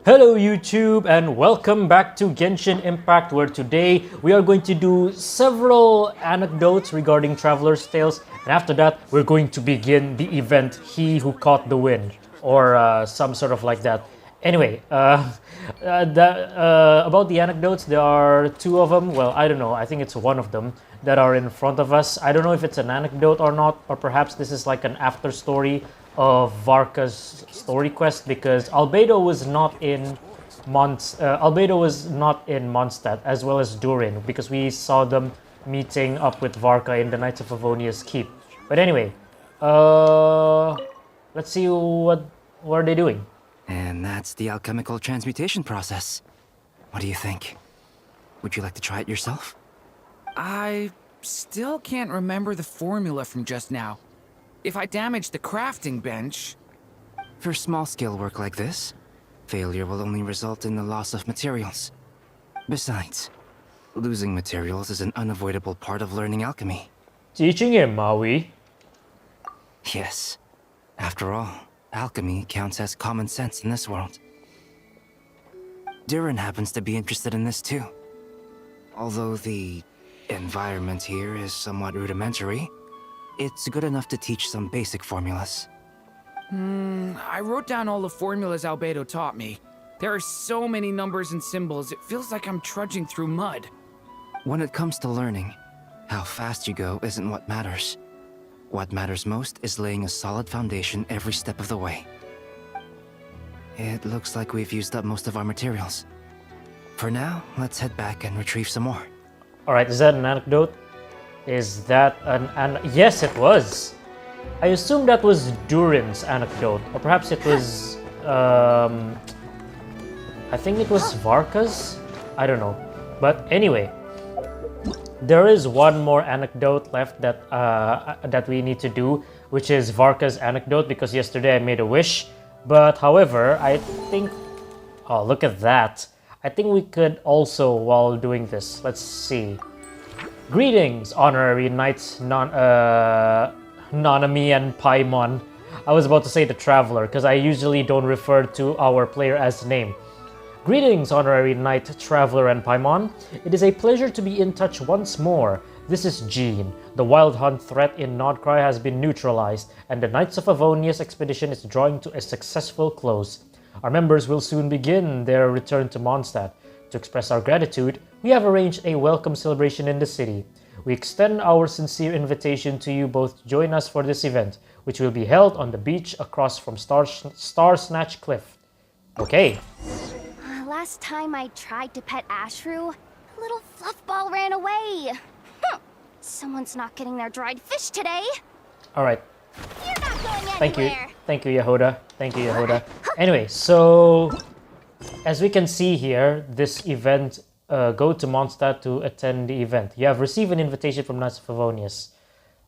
Hello YouTube and welcome back to Genshin Impact, where today we are going to do several anecdotes regarding Traveler's Tales, and after that we're going to begin the event He Who Caught the Wind, or some sort of like that. Anyway, about the anecdotes, there are two of them. Well, I don't know, I think it's one of them that are in front of us. I don't know if it's an anecdote or not, or perhaps this is like an after story of Varka's story quest, because Albedo was not in Mondstadt, as well as Durin, because we saw them meeting up with Varka in the Knights of Favonia's keep. But anyway, let's see what are they doing. And that's the alchemical transmutation process. What do you think? Would you like to try it yourself? I still can't remember the formula from just now. If I damage the crafting bench... For small-scale work like this, failure will only result in the loss of materials. Besides, losing materials is an unavoidable part of learning alchemy. Teaching him, Maui. Yes. After all, alchemy counts as common sense in this world. Durin happens to be interested in this too. Although the environment here is somewhat rudimentary, it's good enough to teach some basic formulas. I wrote down all the formulas Albedo taught me. There are so many numbers and symbols, it feels like I'm trudging through mud. When it comes to learning, how fast you go isn't what matters. What matters most is laying a solid foundation every step of the way. It looks like we've used up most of our materials. For now, let's head back and retrieve some more. Alright, is that an anecdote? Is that an yes, it was. I assume that was Durin's anecdote, or perhaps it was I think it was Varka's? I don't know. But anyway, there is one more anecdote left that that we need to do, which is Varka's anecdote, because yesterday I made a wish. But however, I think, oh, look at that. I think we could also, while doing this, let's see. Greetings, honorary knights, Nanami and Paimon. I was about to say the Traveler, because I usually don't refer to our player as name. Greetings, honorary knight, Traveler, and Paimon. It is a pleasure to be in touch once more. This is Jean. The wild hunt threat in Nodcry has been neutralized, and the Knights of Favonia's expedition is drawing to a successful close. Our members will soon begin their return to Mondstadt. To express our gratitude, we have arranged a welcome celebration in the city. We extend our sincere invitation to you both to join us for this event, which will be held on the beach across from Star Snatch Cliff. Okay. Last time I tried to pet Ashru, a little fluffball ran away. Someone's not getting their dried fish today. Alright. You're not going Thank you. anywhere. Thank you, Yehuda. Thank you, Yehuda. Anyway, so as we can see here, this event, go to Mondstadt to attend the event. You have received an invitation from Knights of Favonius.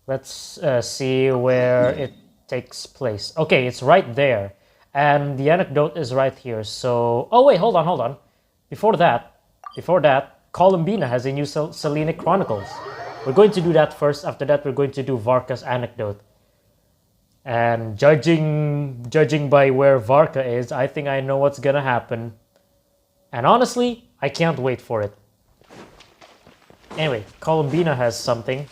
Let's see where it takes place. Okay, it's right there. And the anecdote is right here. So, oh wait, hold on. Before that, Columbina has a new Selenic Chronicles. We're going to do that first. After that, we're going to do Varka's anecdote. And judging by where Varka is, I think I know what's gonna happen. And honestly, I can't wait for it. Anyway, Columbina has something.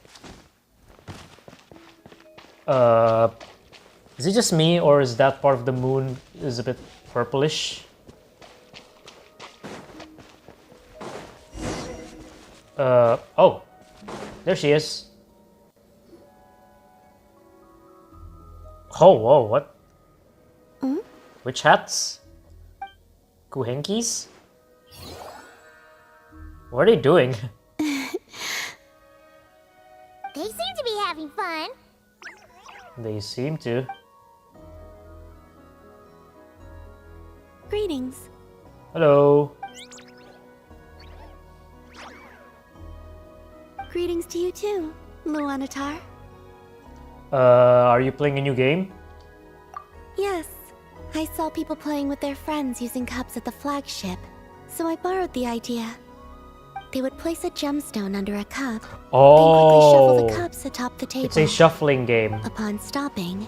Is it just me, or is that part of the moon is a bit purplish? Oh, there she is. Oh, whoa, what? Witch hats? Kuhenkis? What are they doing? They seem to be having fun. They seem to. Greetings. Hello. Greetings to you too, Luanatar. Are you playing a new game? Yes. I saw people playing with their friends using cups at the flagship, so I borrowed the idea. They would place a gemstone under a cup, then quickly shuffle the cups atop the table. It's a shuffling game. Upon stopping,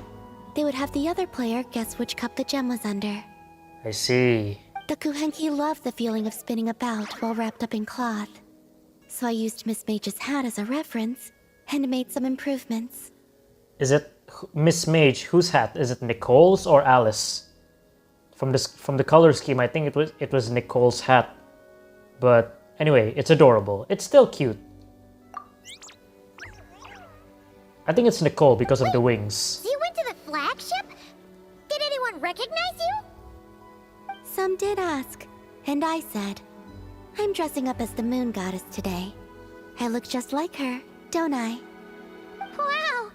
they would have the other player guess which cup the gem was under. I see. The Kuhenki loved the feeling of spinning about while wrapped up in cloth. So I used Miss Mage's hat as a reference and made some improvements. Is it Miss Mage? Whose hat? Is it Nicole's or Alice? From the color scheme, I think it was Nicole's hat. But anyway, it's adorable. It's still cute. I think it's Nicole because of the wings. You went to the flagship? Did anyone recognize you? Some did ask, and I said, I'm dressing up as the moon goddess today. I look just like her, don't I? Wow,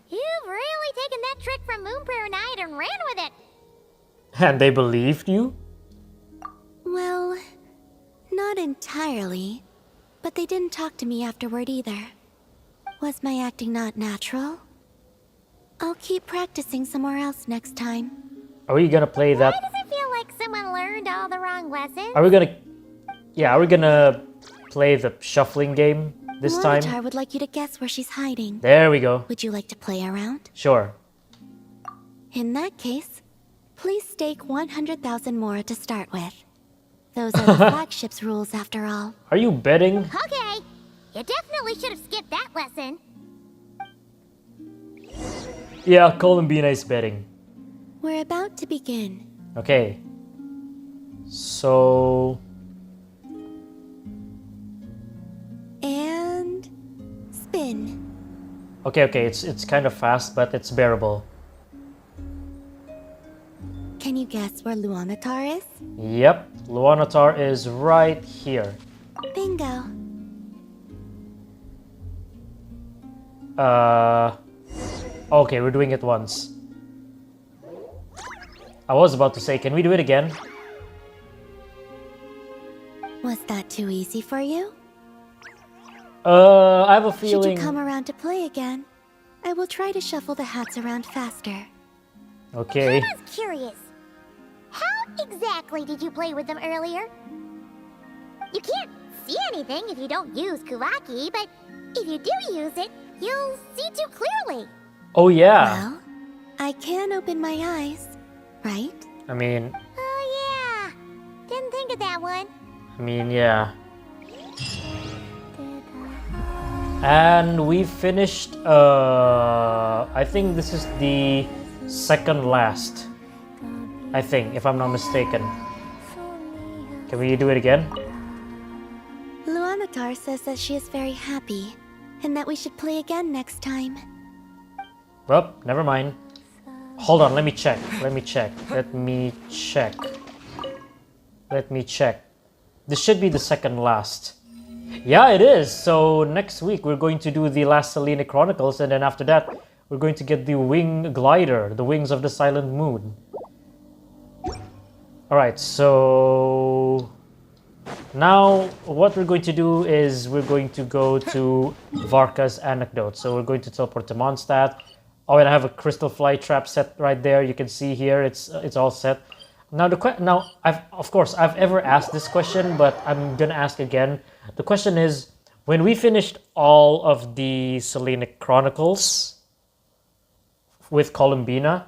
you've really taken that trick from Moonprayer Night and ran with it. And they believed you? Well, not entirely, but they didn't talk to me afterward either. Was my acting not natural? I'll keep practicing somewhere else next time. Are we gonna play that? Why does it feel like someone learned all the wrong lessons? Are we gonna play the shuffling game this time? Monitor would like you to guess where she's hiding. There we go. Would you like to play around? Sure. In that case, please stake 100,000 mora to start with. Those are the flagship's rules after all. Are you betting? Okay, you definitely should have skipped that lesson. Yeah, Columbina is betting. We're about to begin. Okay. So... And... spin. Okay, it's kind of fast, but it's bearable. Can you guess where Luanatar is? Yep, Luanatar is right here. Bingo. Okay, we're doing it once. I was about to say, can we do it again? Was that too easy for you? I have a Should feeling... you come around to play again, I will try to shuffle the hats around faster. Okay. I was curious. How exactly did you play with them earlier? You can't see anything if you don't use Kuvaki, but if you do use it, you'll see too clearly. Oh yeah. Well, I can open my eyes, right? I mean, Oh yeah, didn't think of that one. yeah. And we finished, I think this is the second last. I think, if I'm not mistaken. Can we do it again? Luanatar says that she is very happy, and that we should play again next time. Well, never mind. Hold on, let me check. This should be the second last. Yeah, it is. So next week we're going to do the last Selene Chronicles, and then after that we're going to get the wing glider, the wings of the Silent Moon. Alright, so now what we're going to do is we're going to go to Varka's anecdotes. So we're going to teleport to Mondstadt. Oh, and I have a crystal fly trap set right there. You can see here it's all set. Now I've ever asked this question, but I'm gonna ask again. The question is, when we finished all of the Selene Chronicles with Columbina,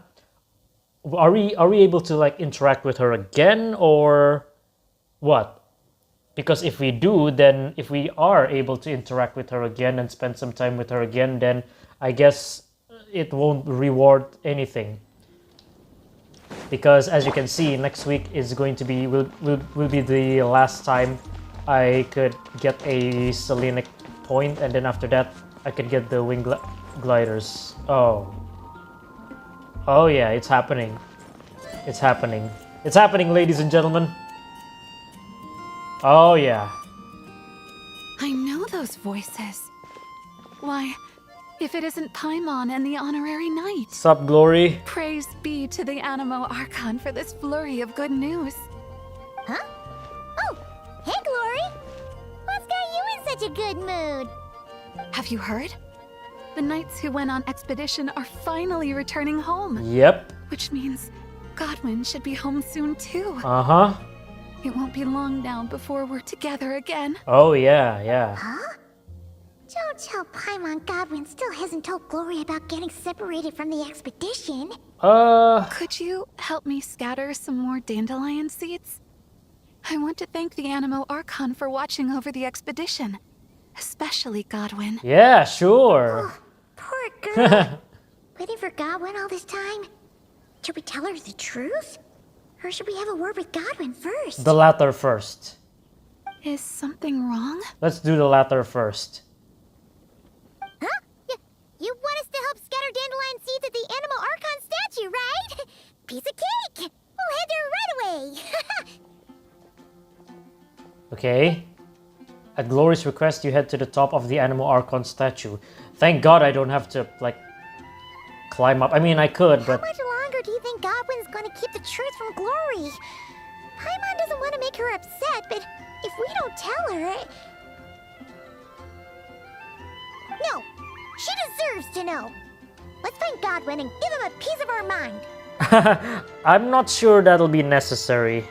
are we able to like interact with her again or what? Because if we do, then if we are able to interact with her again and spend some time with her again, then I guess it won't reward anything. Because as you can see, next week is going to be will be the last time I could get a Selene point, and then after that I could get the wing gliders. Oh yeah, it's happening. It's happening, ladies and gentlemen. Oh yeah. I know those voices. Why, if it isn't Paimon and the Honorary Knight. Sup, Glory? Praise be to the Animo Archon for this flurry of good news. Huh? Oh, hey Glory! What's got you in such a good mood? Have you heard? The knights who went on expedition are finally returning home. Yep. Which means Godwin should be home soon too. Uh-huh. It won't be long now before we're together again. Oh yeah. Huh? Don't tell Paimon Godwin still hasn't told Glory about getting separated from the expedition. Could you help me scatter some more dandelion seeds? I want to thank the Animo Archon for watching over the expedition. Especially Godwin. Yeah, sure. Poor girl. Waiting for Godwin all this time? Should we tell her the truth? Or should we have a word with Godwin first? The latter first. Is something wrong? Let's do the latter first. Huh? You want us to help scatter dandelion seeds at the Animal Archon statue, right? Piece of cake! We'll head there right away! Okay. At Glory's request, you head to the top of the Animal Archon statue. Thank God I don't have to, like, climb up. I mean, I could, but... How much longer do you think Godwin's gonna keep the truth from Glory? Paimon doesn't want to make her upset, but if we don't tell her... No! She deserves to know! Let's find Godwin and give him a piece of our mind! I'm not sure that'll be necessary.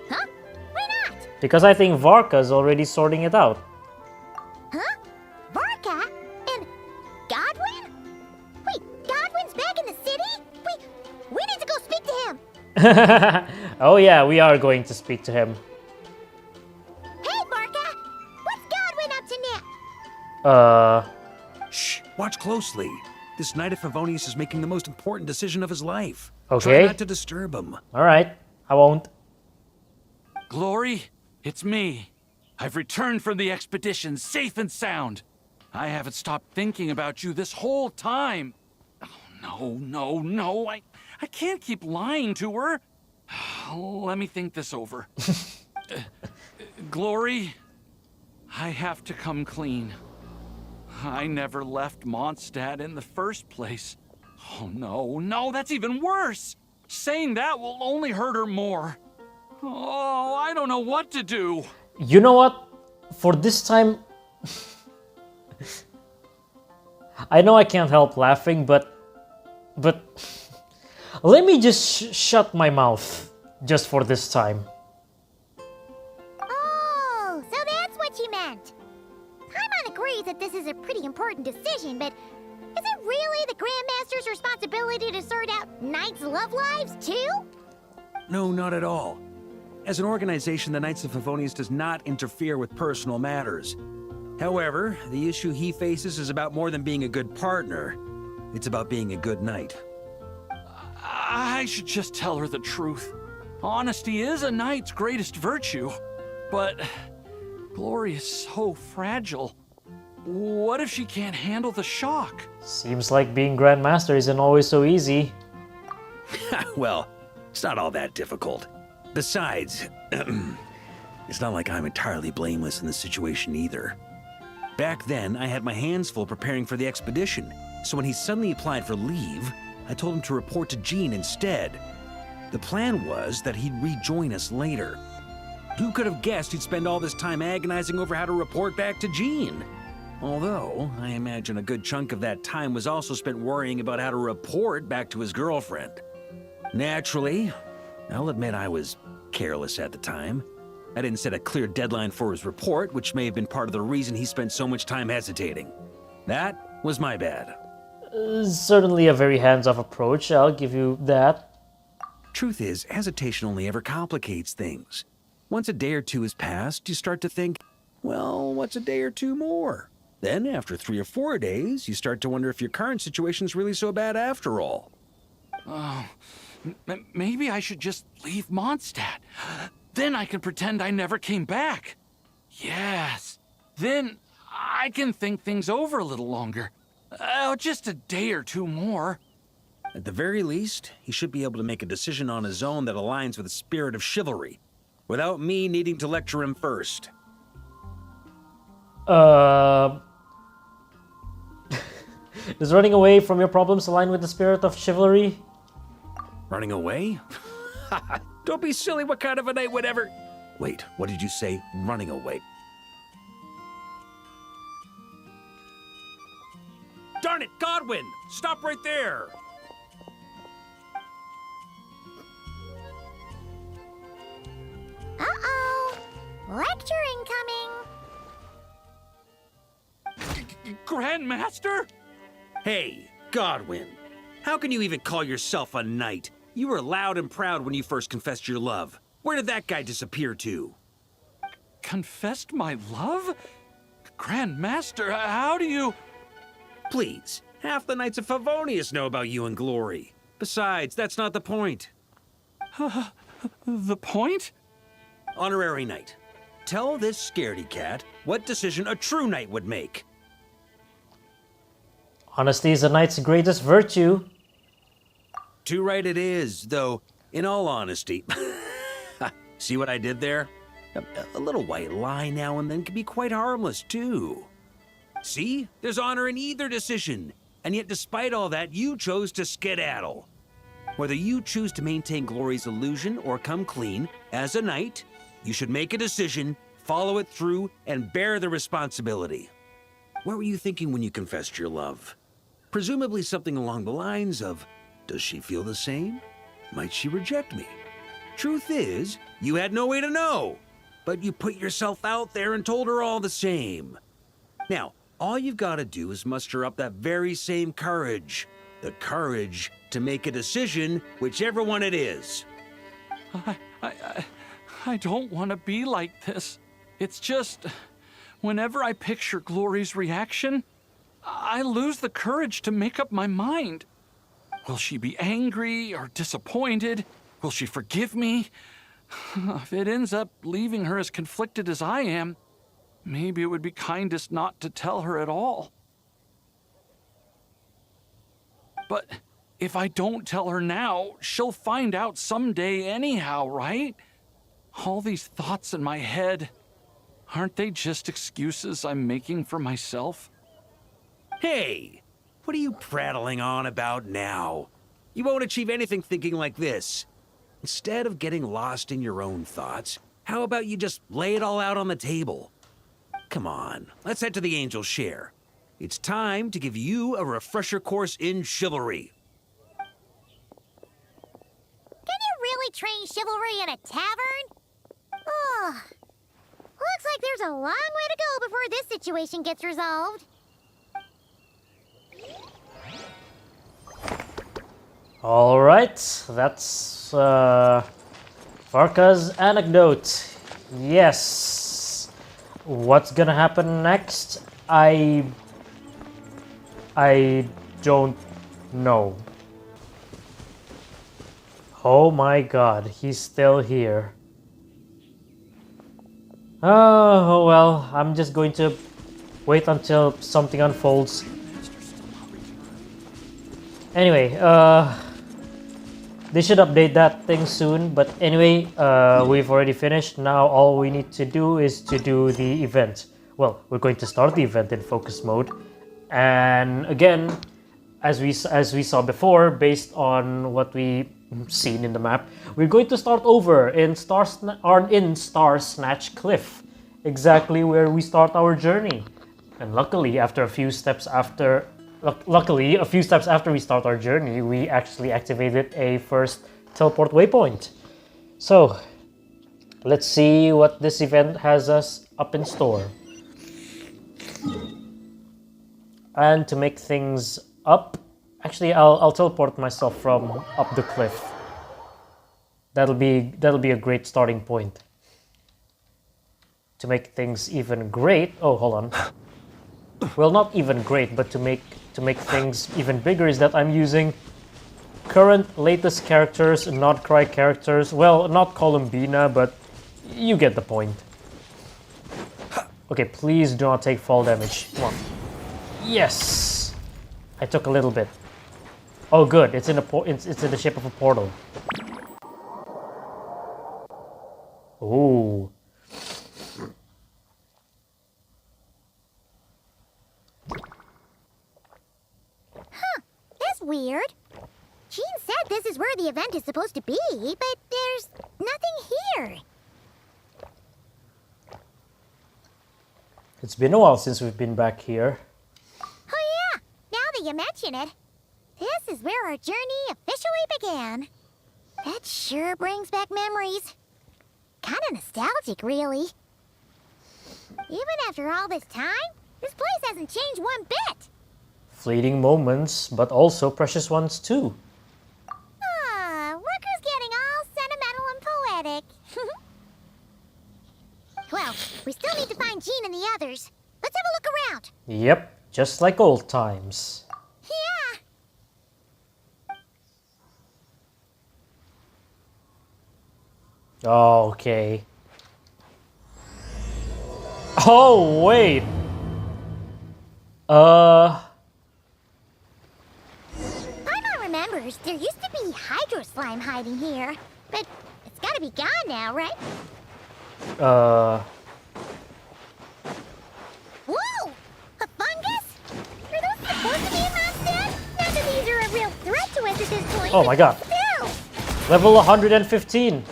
Huh? Why not? Because I think Varka's already sorting it out. Huh? Varka? And Godwin? Wait, Godwin's back in the city? We need to go speak to him! Oh yeah, we are going to speak to him. Hey, Varka! What's Godwin up to now? Shh, watch closely. This Knight of Favonius is making the most important decision of his life. Okay. Try not to disturb him. Alright, I won't. Glory, it's me. I've returned from the expedition safe and sound. I haven't stopped thinking about you this whole time. Oh, no. I can't keep lying to her. Let me think this over. Glory, I have to come clean. I never left Mondstadt in the first place. Oh, no, that's even worse. Saying that will only hurt her more. Oh, I don't know what to do. You know what? For this time... I know I can't help laughing, but... Let me just shut my mouth. Just for this time. Oh, so that's what you meant. Paimon agrees that this is a pretty important decision, but is it really the Grandmaster's responsibility to sort out Knights' love lives, too? No, not at all. As an organization, the Knights of Favonius does not interfere with personal matters. However, the issue he faces is about more than being a good partner. It's about being a good knight. I should just tell her the truth. Honesty is a knight's greatest virtue, but Glory is so fragile. What if she can't handle the shock? Seems like being Grandmaster isn't always so easy. Well, it's not all that difficult. Besides, it's not like I'm entirely blameless in this situation either. Back then, I had my hands full preparing for the expedition, so when he suddenly applied for leave, I told him to report to Jean instead. The plan was that he'd rejoin us later. Who could have guessed he'd spend all this time agonizing over how to report back to Jean? Although, I imagine a good chunk of that time was also spent worrying about how to report back to his girlfriend. Naturally, I'll admit I was careless at the time. I didn't set a clear deadline for his report, which may have been part of the reason he spent so much time hesitating. That was my bad. Certainly a very hands-off approach, I'll give you that. Truth is, hesitation only ever complicates things. Once a day or two has passed, you start to think, well, what's a day or two more? Then, after 3 or 4 days, you start to wonder if your current situation's really so bad after all. Maybe I should just leave Mondstadt. Then I can pretend I never came back. Yes. Then I can think things over a little longer. Just a day or two more. At the very least, he should be able to make a decision on his own that aligns with the spirit of chivalry, without me needing to lecture him first. Is running away from your problems align with the spirit of chivalry? Running away? Don't be silly, what kind of a night would ever... Wait, what did you say? Running away? Darn it, Godwin! Stop right there! Uh-oh! Lecture incoming! Grandmaster? Hey, Godwin. How can you even call yourself a knight? You were loud and proud when you first confessed your love. Where did that guy disappear to? Confessed my love? Grand Master, how do you... Please, half the Knights of Favonius know about you and Glory. Besides, that's not the point. The point? Honorary Knight, tell this scaredy cat what decision a true knight would make. Honesty is a knight's greatest virtue. Too right it is, though, in all honesty. See what I did there? A little white lie now and then can be quite harmless, too. See? There's honor in either decision. And yet, despite all that, you chose to skedaddle. Whether you choose to maintain Glory's illusion or come clean, as a knight, you should make a decision, follow it through, and bear the responsibility. What were you thinking when you confessed your love? Presumably something along the lines of, does she feel the same? Might she reject me? Truth is, you had no way to know, but you put yourself out there and told her all the same. Now, all you've got to do is muster up that very same courage. The courage to make a decision, whichever one it is. I don't want to be like this. It's just, whenever I picture Glory's reaction, I lose the courage to make up my mind. Will she be angry or disappointed? Will she forgive me? If it ends up leaving her as conflicted as I am, maybe it would be kindest not to tell her at all. But if I don't tell her now, she'll find out someday anyhow, right? All these thoughts in my head, aren't they just excuses I'm making for myself? Hey, what are you prattling on about now? You won't achieve anything thinking like this. Instead of getting lost in your own thoughts, how about you just lay it all out on the table? Come on, let's head to the Angel's Share. It's time to give you a refresher course in chivalry. Can you really train chivalry in a tavern? Oh, looks like there's a long way to go before this situation gets resolved. All right, that's Varka's anecdote. Yes. What's gonna happen next? I don't know. Oh my god, he's still here. Oh well, I'm just going to wait until something unfolds. Anyway, they should update that thing soon, but anyway, we've already finished. Now all we need to do is to do the event. Well, we're going to start the event in focus mode. And again, as we saw before, based on what we seen in the map, we're going to start over in Star Snatch Cliff, exactly where we start our journey. And luckily, a few steps after we start our journey, we actually activated a first teleport waypoint. So, let's see what this event has us up in store. And to make things up, actually I'll teleport myself from up the cliff. That'll be a great starting point. To make things even great, oh hold on. Well, not even great, but to make things even bigger is that I'm using current latest characters, not Cry characters. Well, not Columbina, but you get the point. Okay, please do not take fall damage. Come on. Yes! I took a little bit. Oh good, it's in the shape of a portal. Ooh. That's weird. Jean said this is where the event is supposed to be, but there's nothing here. It's been a while since we've been back here. Oh yeah, now that you mention it, this is where our journey officially began. That sure brings back memories. Kinda nostalgic, really. Even after all this time, this place hasn't changed one bit. Fleeting moments, but also precious ones too. Ah, look who's getting all sentimental and poetic. Well, we still need to find Jean and the others. Let's have a look around. Yep, just like old times. Yeah. Okay. Oh, wait. Paimon remembers there used to be hydro slime hiding here, but it's gotta be gone now, right? Whoa! A fungus? Are those supposed to be a monster? Not that these are a real threat to us at this point. Oh my god. Still. Level 115.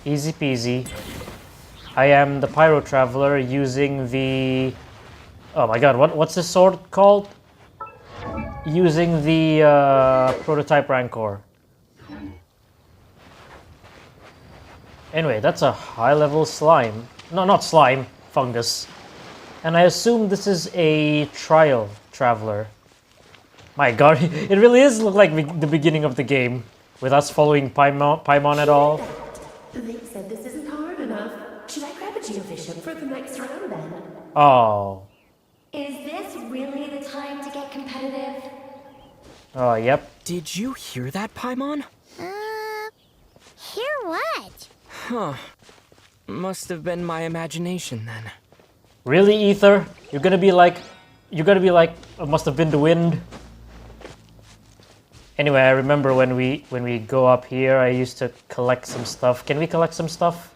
Easy peasy. I am the Pyro Traveler using the... Oh my god, what's this sword called? Using the prototype Rancor. Anyway, that's a high level slime. No, not slime, fungus. And I assume this is a trial traveler. My god, it really is look like the beginning of the game. With us following Paimon at all. They said this isn't hard enough. Should I grab a geofishing for the next round then? Oh. Is this really the time to get competitive? Oh, yep. Did you hear that, Paimon? Hear what? Huh. Must have been my imagination then. Really, Ether? You're gonna be like, it must have been the wind. Anyway, I remember when we go up here, I used to collect some stuff. Can we collect some stuff?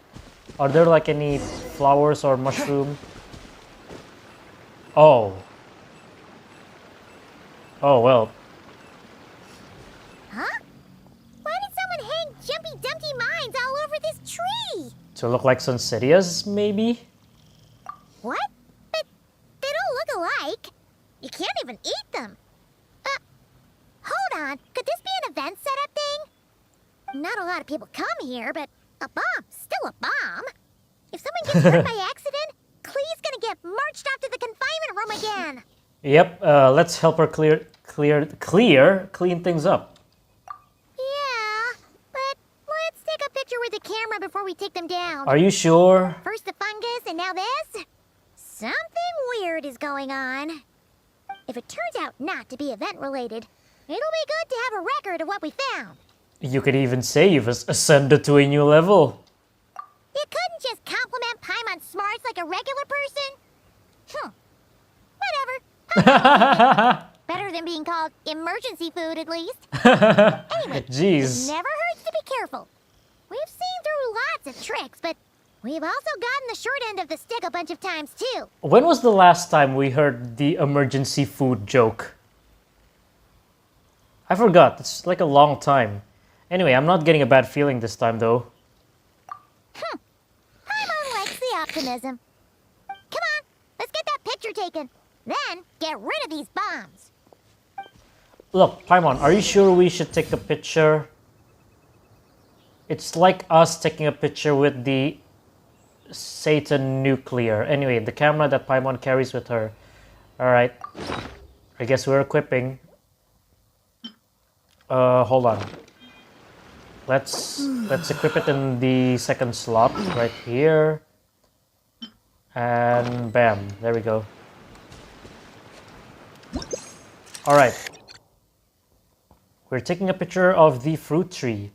Are there like any flowers or mushroom? Oh. Oh, well. Huh? Why did someone hang Jumpy Dumpty mines all over this tree? To look like Sunsitias, maybe? What? But they don't look alike. You can't even eat them. Hold on. Could this be an event setup thing? Not a lot of people come here, but a bomb's still a bomb. If someone gets hurt by accident, Klee's gonna get marched off to the confinement room again. Yep, let's help her clean things up. Yeah, but let's take a picture with the camera before we take them down. Are you sure? First the fungus, and now this? Something weird is going on. If it turns out not to be event-related, it'll be good to have a record of what we found. You could even say you've ascended to a new level. You couldn't just compliment Paimon's smarts like a regular person? Whatever. Better than being called emergency food, at least. Anyway, Jeez. it never hurts to be careful. We've seen through lots of tricks, but we've also gotten the short end of the stick a bunch of times, too. When was the last time we heard the emergency food joke? I forgot. It's like a long time. Anyway, I'm not getting a bad feeling this time, though. Paimon likes the optimism. Come on, let's get that picture taken. Then, get rid of these bombs. Look, Paimon, are you sure we should take a picture? It's like us taking a picture with the Satan nuclear. Anyway, the camera that Paimon carries with her. Alright. I guess we're equipping. Hold on. Let's equip it in the second slot right here. And bam, there we go. Alright. We're taking a picture of the fruit tree.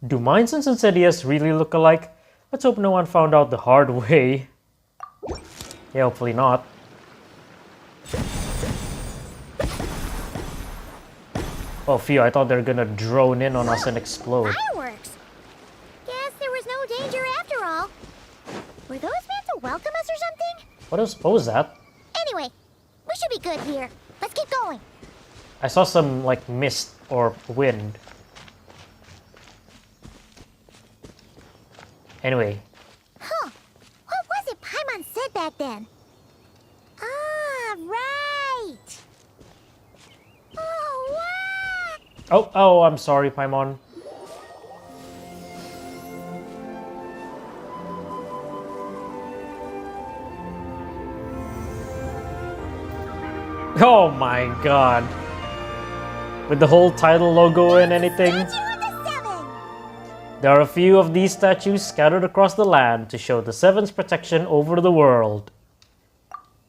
Do mines and Sunsitias really look alike? Let's hope no one found out the hard way. Yeah, hopefully not. Oh, phew, I thought they were gonna drone in on us and explode. Fireworks! Guess there was no danger after all. Were those meant to welcome us or something? What was that? Anyway, we should be good here. Let's keep going. I saw some, like, mist or wind. Anyway. Huh. What was it Paimon said back then? Ah, right. Oh, wow. Oh, I'm sorry, Paimon. Oh my god. with the whole title logo and anything. Statue of the Seven! There are a few of these statues scattered across the land to show the Seven's protection over the world.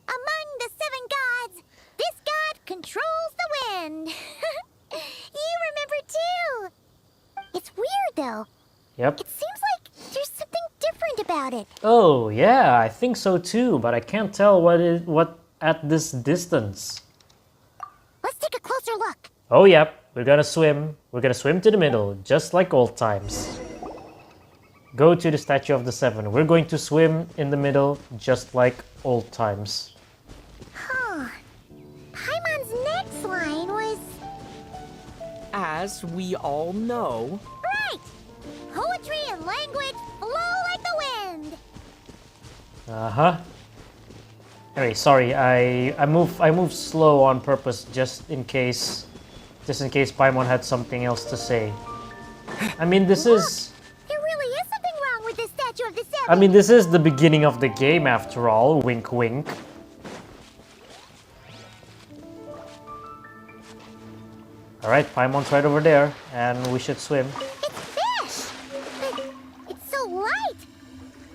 Among the seven gods, this god controls the wind. You remember too. It's weird though. Yep. It seems like there's something different about it. Oh, yeah, I think so too, but I can't tell what at this distance. Let's take a closer look. Oh, yep, we're gonna swim. We're gonna swim to the middle, just like old times. Go to the Statue of the Seven. We're going to swim in the middle, just like old times. Huh. Paimon's next line was... As we all know, Right! Poetry and language flow like the wind. Uh-huh. Anyway, sorry, I moved slow on purpose just in case Paimon had something else to say. I mean, this is There really is something wrong with this Statue of the Seven. I mean, this is the beginning of the game after all. Wink wink. Alright, Paimon's right over there, and we should swim. It's fish! But it's so light.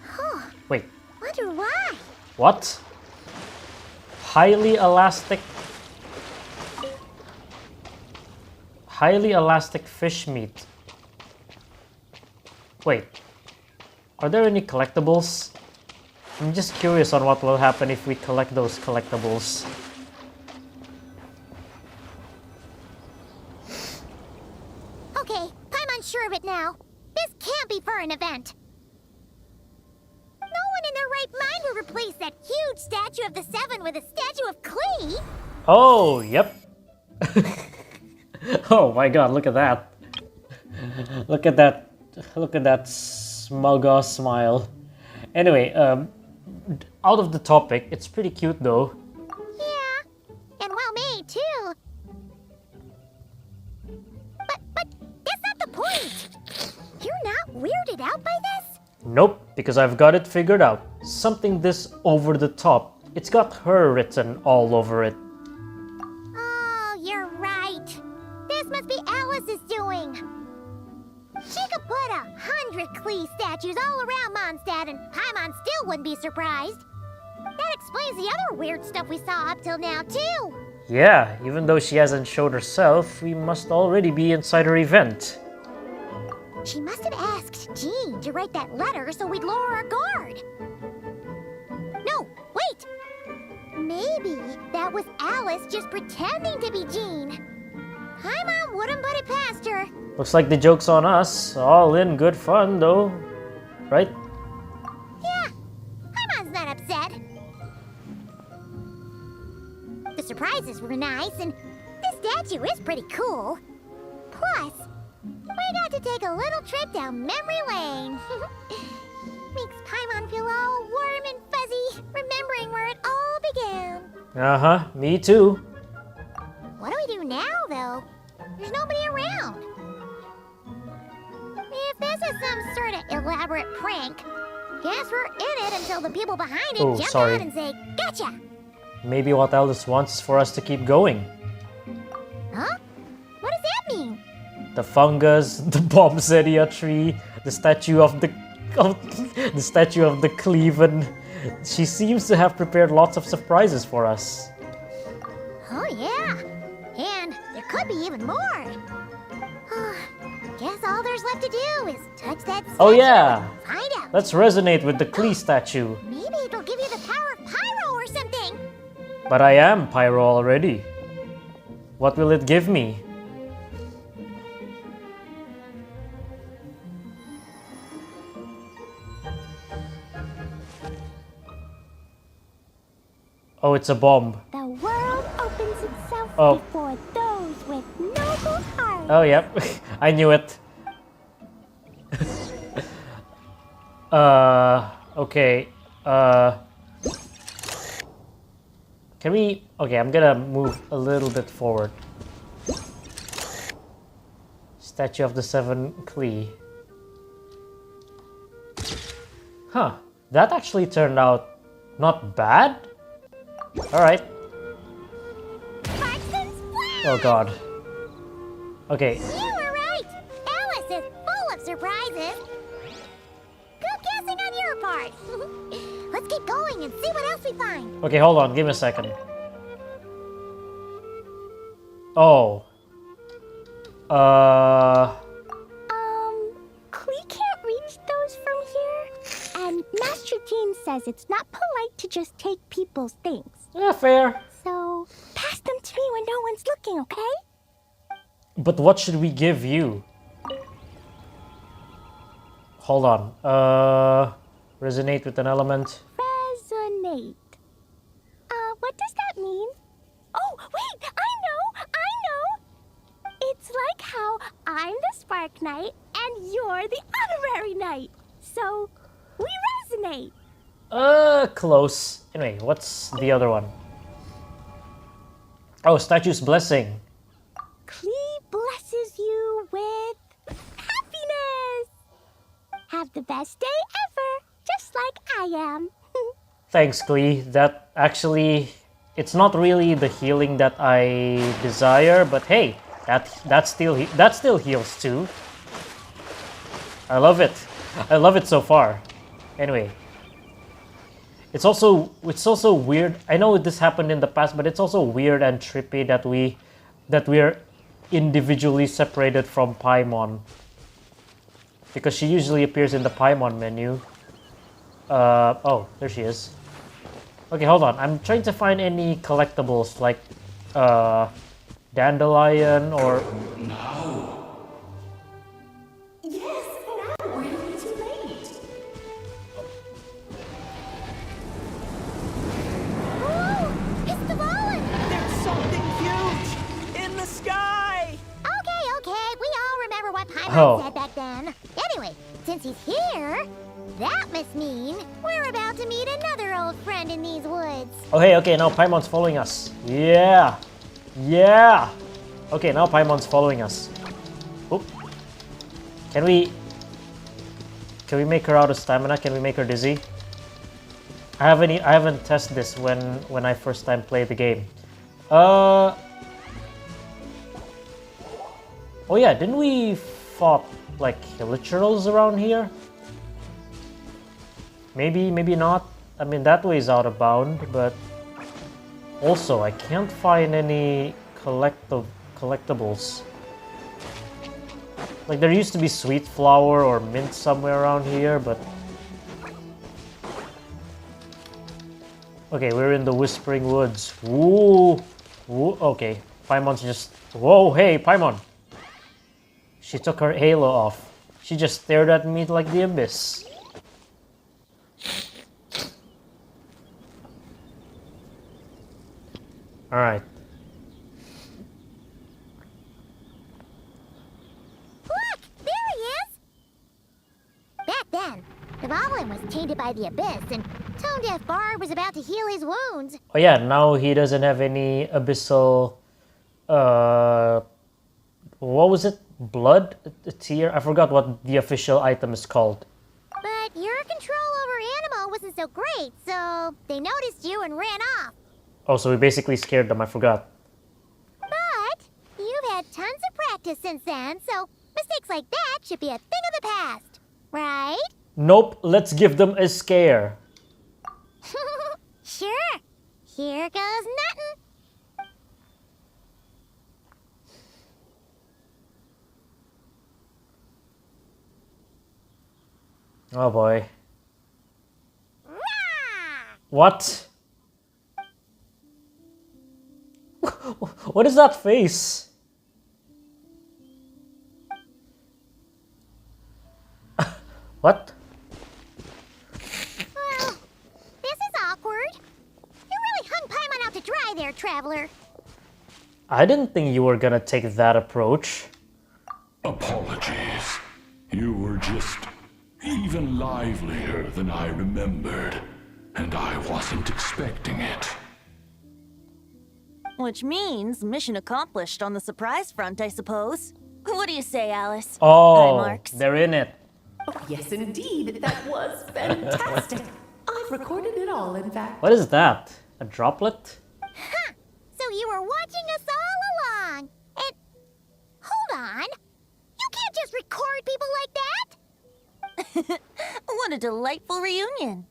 Huh. Wait, Wonder why. what? Highly elastic fish meat. Wait, are there any collectibles? I'm just curious on what will happen if we collect those collectibles. Okay, Paimon's sure of it now. This can't be for an event. No one in their right mind would replace that huge Statue of the Seven with a statue of Klee. Oh, yep. Oh my god, look at that. Look at that smug smile. Anyway, out of the topic, it's pretty cute though. Yeah, and well made too. But that's not the point. You're not weirded out by this? Nope, because I've got it figured out. Something this over the top. It's got her written all over it. Oh, you're right. This must be Alice's doing. She could put 100 Klee statues all around Mondstadt and Paimon still wouldn't be surprised. That explains the other weird stuff we saw up till now, too. Yeah, even though she hasn't showed herself, we must already be inside her event. She must have asked Jean to write that letter so we'd lower our guard. No, wait! Maybe that was Alice just pretending to be Jean. Paimon wouldn't put it past her. Looks like the joke's on us. All in good fun though. Right? Yeah, Paimon's not upset. The surprises were nice, and this statue is pretty cool. Plus, we got to take a little trip down memory lane. Makes Paimon feel all warm and fuzzy, remembering where it all began. Uh-huh, me too. What do we do now, though? There's nobody around. If this is some sort of elaborate prank, guess we're in it until the people behind it jump out and say, "Gotcha!" Maybe what Alice wants is for us to keep going. Huh? What does that mean? The fungus, the poinsettia tree, the statue of the Cleven. She seems to have prepared lots of surprises for us. Oh yeah, and there could be even more. Guess all there's left to do is touch that statue. Oh yeah, and find out. let's resonate with the Klee statue. Maybe it'll give you the power of Pyro or something. But I am Pyro already. What will it give me? Oh, it's a bomb. The world opens itself Oh. before those with noble hearts. Oh, yep. I knew it. Okay. Can we... Okay, I'm gonna move a little bit forward. Statue of the Seven Klee. Huh. That actually turned out not bad. Alright. Oh god. Okay. You were right! Alice is full of surprises! Good guessing on your part! Let's keep going and see what else we find! Okay, hold on. Give me a second. Oh. We can't reach those from here. And Master Jean says it's not polite to just take people's things. Yeah, fair. So, pass them to me when no one's looking, okay? But what should we give you? Hold on. Resonate with an element. Resonate. What does that mean? Oh, wait! I know! It's like how I'm the Spark Knight and you're the Honorary Knight. So, we resonate. Close. Anyway, what's the other one? Oh, Statue's Blessing. Klee blesses you with happiness. Have the best day ever, just like I am. Thanks, Klee. That actually, it's not really the healing that I desire, but hey, that still heals too. I love it. I love it so far. Anyway, it's also weird. I know this happened in the past, but it's also weird and trippy that we're individually separated from Paimon, because she usually appears in the Paimon menu. Oh, there she is. Okay, hold on. I'm trying to find any collectibles like dandelion or. Yes, now we're too late. Whoa! It's the Fallen! There's something huge in the sky! Okay, we all remember what Paimon Oh. said back then. Anyway, since he's here, that must mean we're about to meet another old friend in these woods. Okay, now Paimon's following us. Yeah! Okay, now Paimon's following us. Oop. Can we make her out of stamina? Can we make her dizzy? I haven't tested this when I first time played the game. Oh yeah, didn't we fought like literals around here? Maybe not. I mean, that way is out of bound, but also I can't find any collectibles. Like there used to be sweet flower or mint somewhere around here, but okay, we're in the Whispering Woods. Woo! Okay, Paimon's just. Whoa! Hey, Paimon! She took her halo off. She just stared at me like the abyss. Alright. Look! There he is! Back then, the Goblin was tainted by the Abyss, and Tone Deaf Bard was about to heal his wounds. Oh yeah, now he doesn't have any abyssal. What was it? Blood? A tear? I forgot what the official item is called. But your control over Animo wasn't so great, so they noticed you and ran off. Oh, so we basically scared them, I forgot. But you've had tons of practice since then, so mistakes like that should be a thing of the past, right? Nope, let's give them a scare. Sure. Here goes nothing. Oh boy. Rah! What? What is that face? What? Well, this is awkward. You really hung Paimon out to dry there, traveler. I didn't think you were gonna take that approach. Apologies. You were just even livelier than I remembered, and I wasn't expecting it. Which means mission accomplished on the surprise front, I suppose. What do you say, Alice? Oh, Hi, Marks. they're in it. Oh, yes, indeed. That was fantastic. I've recorded it all, in fact. What is that? A droplet? Ha! So you were watching us all along. And hold What a delightful reunion.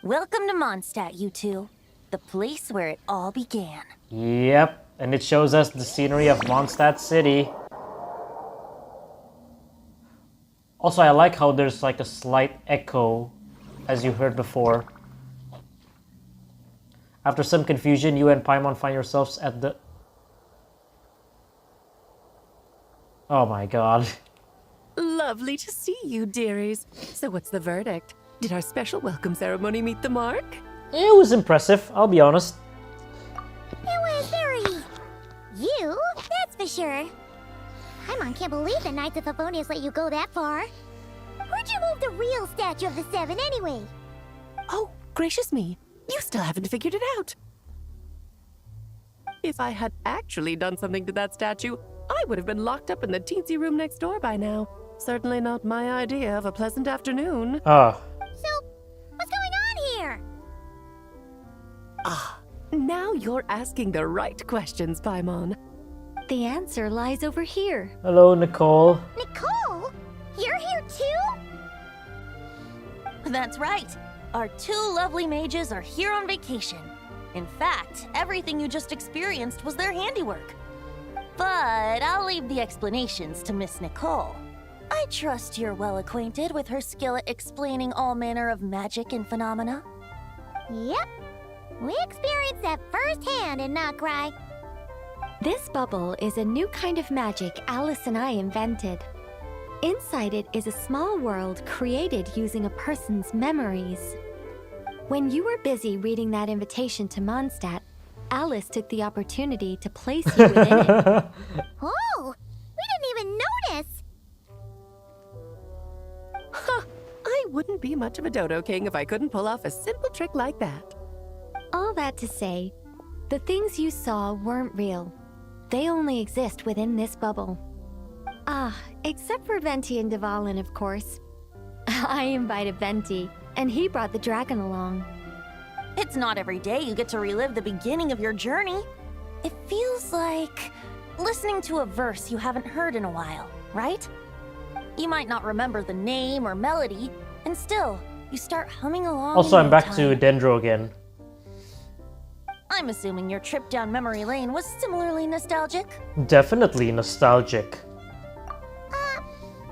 Welcome to Mondstadt, you two. The place where it all began. Yep, and it shows us the scenery of Mondstadt City. Also, I like how there's like a slight echo, as you heard before. After some confusion, you and Paimon find yourselves at the... Oh my god. Lovely to see you, dearies. So what's the verdict? Did our special welcome ceremony meet the mark? It was impressive, I'll be honest. It was very... you, that's for sure. Paimon can't believe the Knights of Favonius let you go that far. Where'd you move the real statue of the Seven anyway? Oh, gracious me. You still haven't figured it out. If I had actually done something to that statue, I would have been locked up in the teensy room next door by now. Certainly not my idea of a pleasant afternoon. Ah. So, what's going on here? Ah, now you're asking the right questions, Paimon. The answer lies over here. Hello, Nicole. Nicole? You're here too? That's right. Our two lovely mages are here on vacation. In fact, everything you just experienced was their handiwork. But I'll leave the explanations to Miss Nicole. I trust you're well acquainted with her skill at explaining all manner of magic and phenomena. Yep. We experienced that firsthand in Nocry. This bubble is a new kind of magic Alice and I invented. Inside it is a small world created using a person's memories. When you were busy reading that invitation to Mondstadt, Alice took the opportunity to place you within it. Oh, we didn't even notice. Huh, I wouldn't be much of a Dodo King if I couldn't pull off a simple trick like that. All that to say, the things you saw weren't real. They only exist within this bubble. Ah, except for Venti and Dvalin, of course. I invited Venti, and he brought the dragon along. It's not every day you get to relive the beginning of your journey. It feels like listening to a verse you haven't heard in a while, right? You might not remember the name or melody, and still, you start humming along. Also, I'm back to to Dendro again. I'm assuming your trip down memory lane was similarly nostalgic? Definitely nostalgic.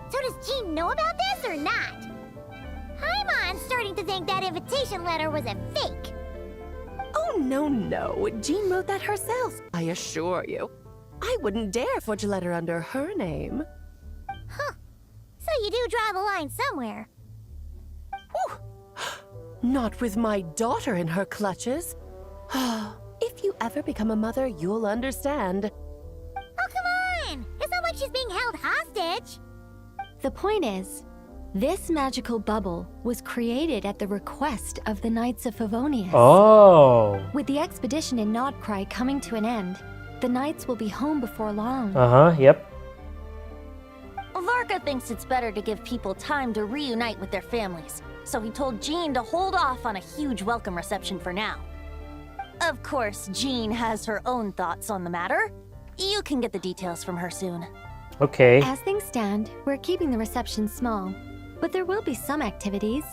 So does Jean know about this or not? Paimon's starting to think that invitation letter was a fake. Oh, no. Jean wrote that herself, I assure you. I wouldn't dare forge a letter under her name. Huh. So you do draw the line somewhere. Whew. Not with my daughter in her clutches. If you ever become a mother, you'll understand. Oh, come on! It's not like she's being held hostage. The point is, this magical bubble was created at the request of the Knights of Favonius. Oh. With the expedition in Nodcry coming to an end, the Knights will be home before long. Yep. Varka thinks it's better to give people time to reunite with their families, so he told Jean to hold off on a huge welcome reception for now. Of course, Jean has her own thoughts on the matter. You can get the details from her soon. Okay. As things stand, we're keeping the reception small, but there will be some activities.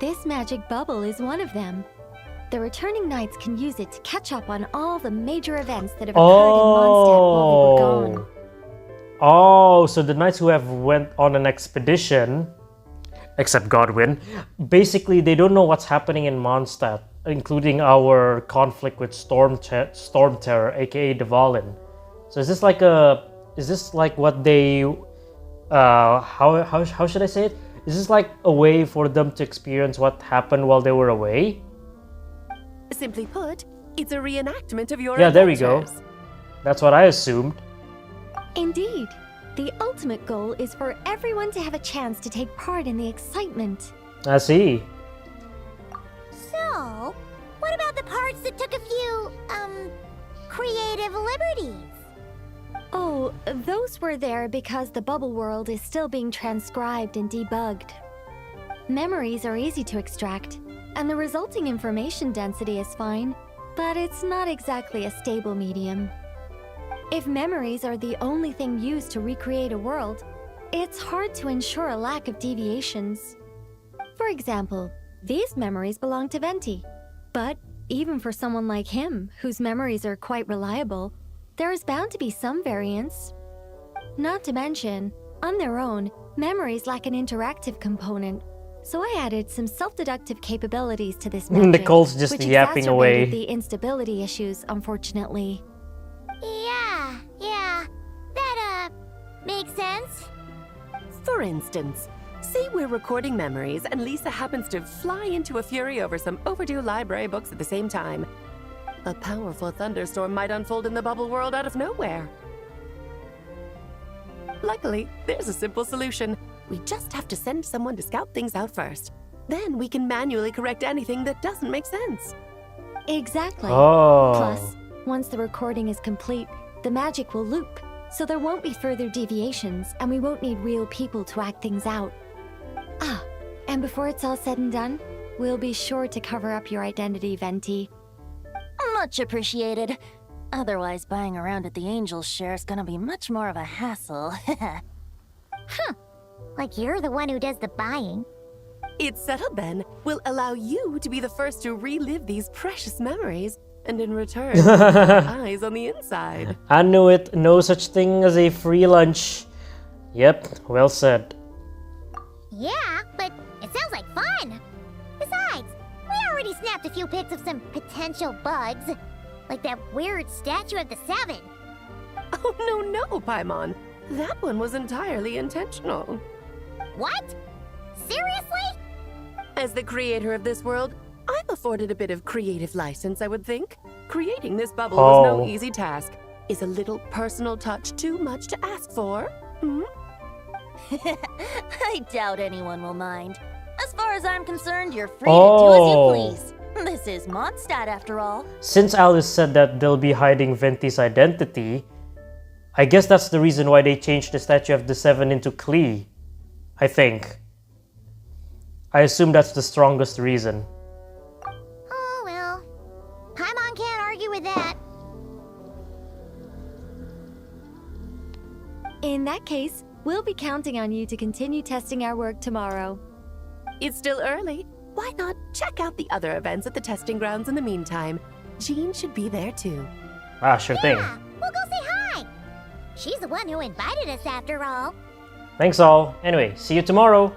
This magic bubble is one of them. The returning knights can use it to catch up on all the major events that have occurred in Mondstadt while we were gone. Oh, so the knights who have went on an expedition, except Godwin, basically they don't know what's happening in Mondstadt, including our conflict with Storm Terror, aka Dvalin. So is this like what they how should I say it? Is this like a way for them to experience what happened while they were away? Simply put, it's a reenactment of your Yeah, there we go. adventures. That's what I assumed. Indeed. The ultimate goal is for everyone to have a chance to take part in the excitement. I see. So, what about the parts that took a few, creative liberties? Oh, those were there because the bubble world is still being transcribed and debugged. Memories are easy to extract, and the resulting information density is fine, but it's not exactly a stable medium. If memories are the only thing used to recreate a world, it's hard to ensure a lack of deviations. For example, these memories belong to Venti. But even for someone like him, whose memories are quite reliable, there is bound to be some variance. Not to mention, on their own, memories lack an interactive component. So I added some self-deductive capabilities to this method, Nicole's just which yapping away. exacerbated the instability issues, unfortunately. Yeah, that, makes sense. For instance, say we're recording memories and Lisa happens to fly into a fury over some overdue library books at the same time. A powerful thunderstorm might unfold in the bubble world out of nowhere. Luckily, there's a simple solution. We just have to send someone to scout things out first. Then we can manually correct anything that doesn't make sense. Exactly. Oh. Plus, once the recording is complete, the magic will loop, so there won't be further deviations, and we won't need real people to act things out. Ah, and before it's all said and done, we'll be sure to cover up your identity, Venti. Much appreciated. Otherwise, buying around at the Angel's share is gonna be much more of a hassle. Like you're the one who does the buying. It's settled then. We'll allow you to be the first to relive these precious memories, and in return, eyes on the inside. I knew it. No such thing as a free lunch. Yep, well said. Yeah, but it sounds like fun. Besides, we already snapped a few pics of some potential bugs. Like that weird statue of the Seven. Oh, no, Paimon. That one was entirely intentional. What? Seriously? As the creator of this world, I'm afforded a bit of creative license, I would think. Creating this bubble was no easy task. Is a little personal touch too much to ask for? I doubt anyone will mind. As far as I'm concerned, you're free to do as you please. This is Mondstadt, after all. Since Alice said that they'll be hiding Venti's identity, I guess that's the reason why they changed the Statue of the Seven into Klee. I think. I assume that's the strongest reason. Oh well. Paimon can't argue with that. In that case, we'll be counting on you to continue testing our work tomorrow. It's still early. Why not check out the other events at the testing grounds in the meantime? Jean should be there too. Ah, sure thing. Yeah, we'll go say hi. She's the one who invited us after all. Thanks all. Anyway, see you tomorrow.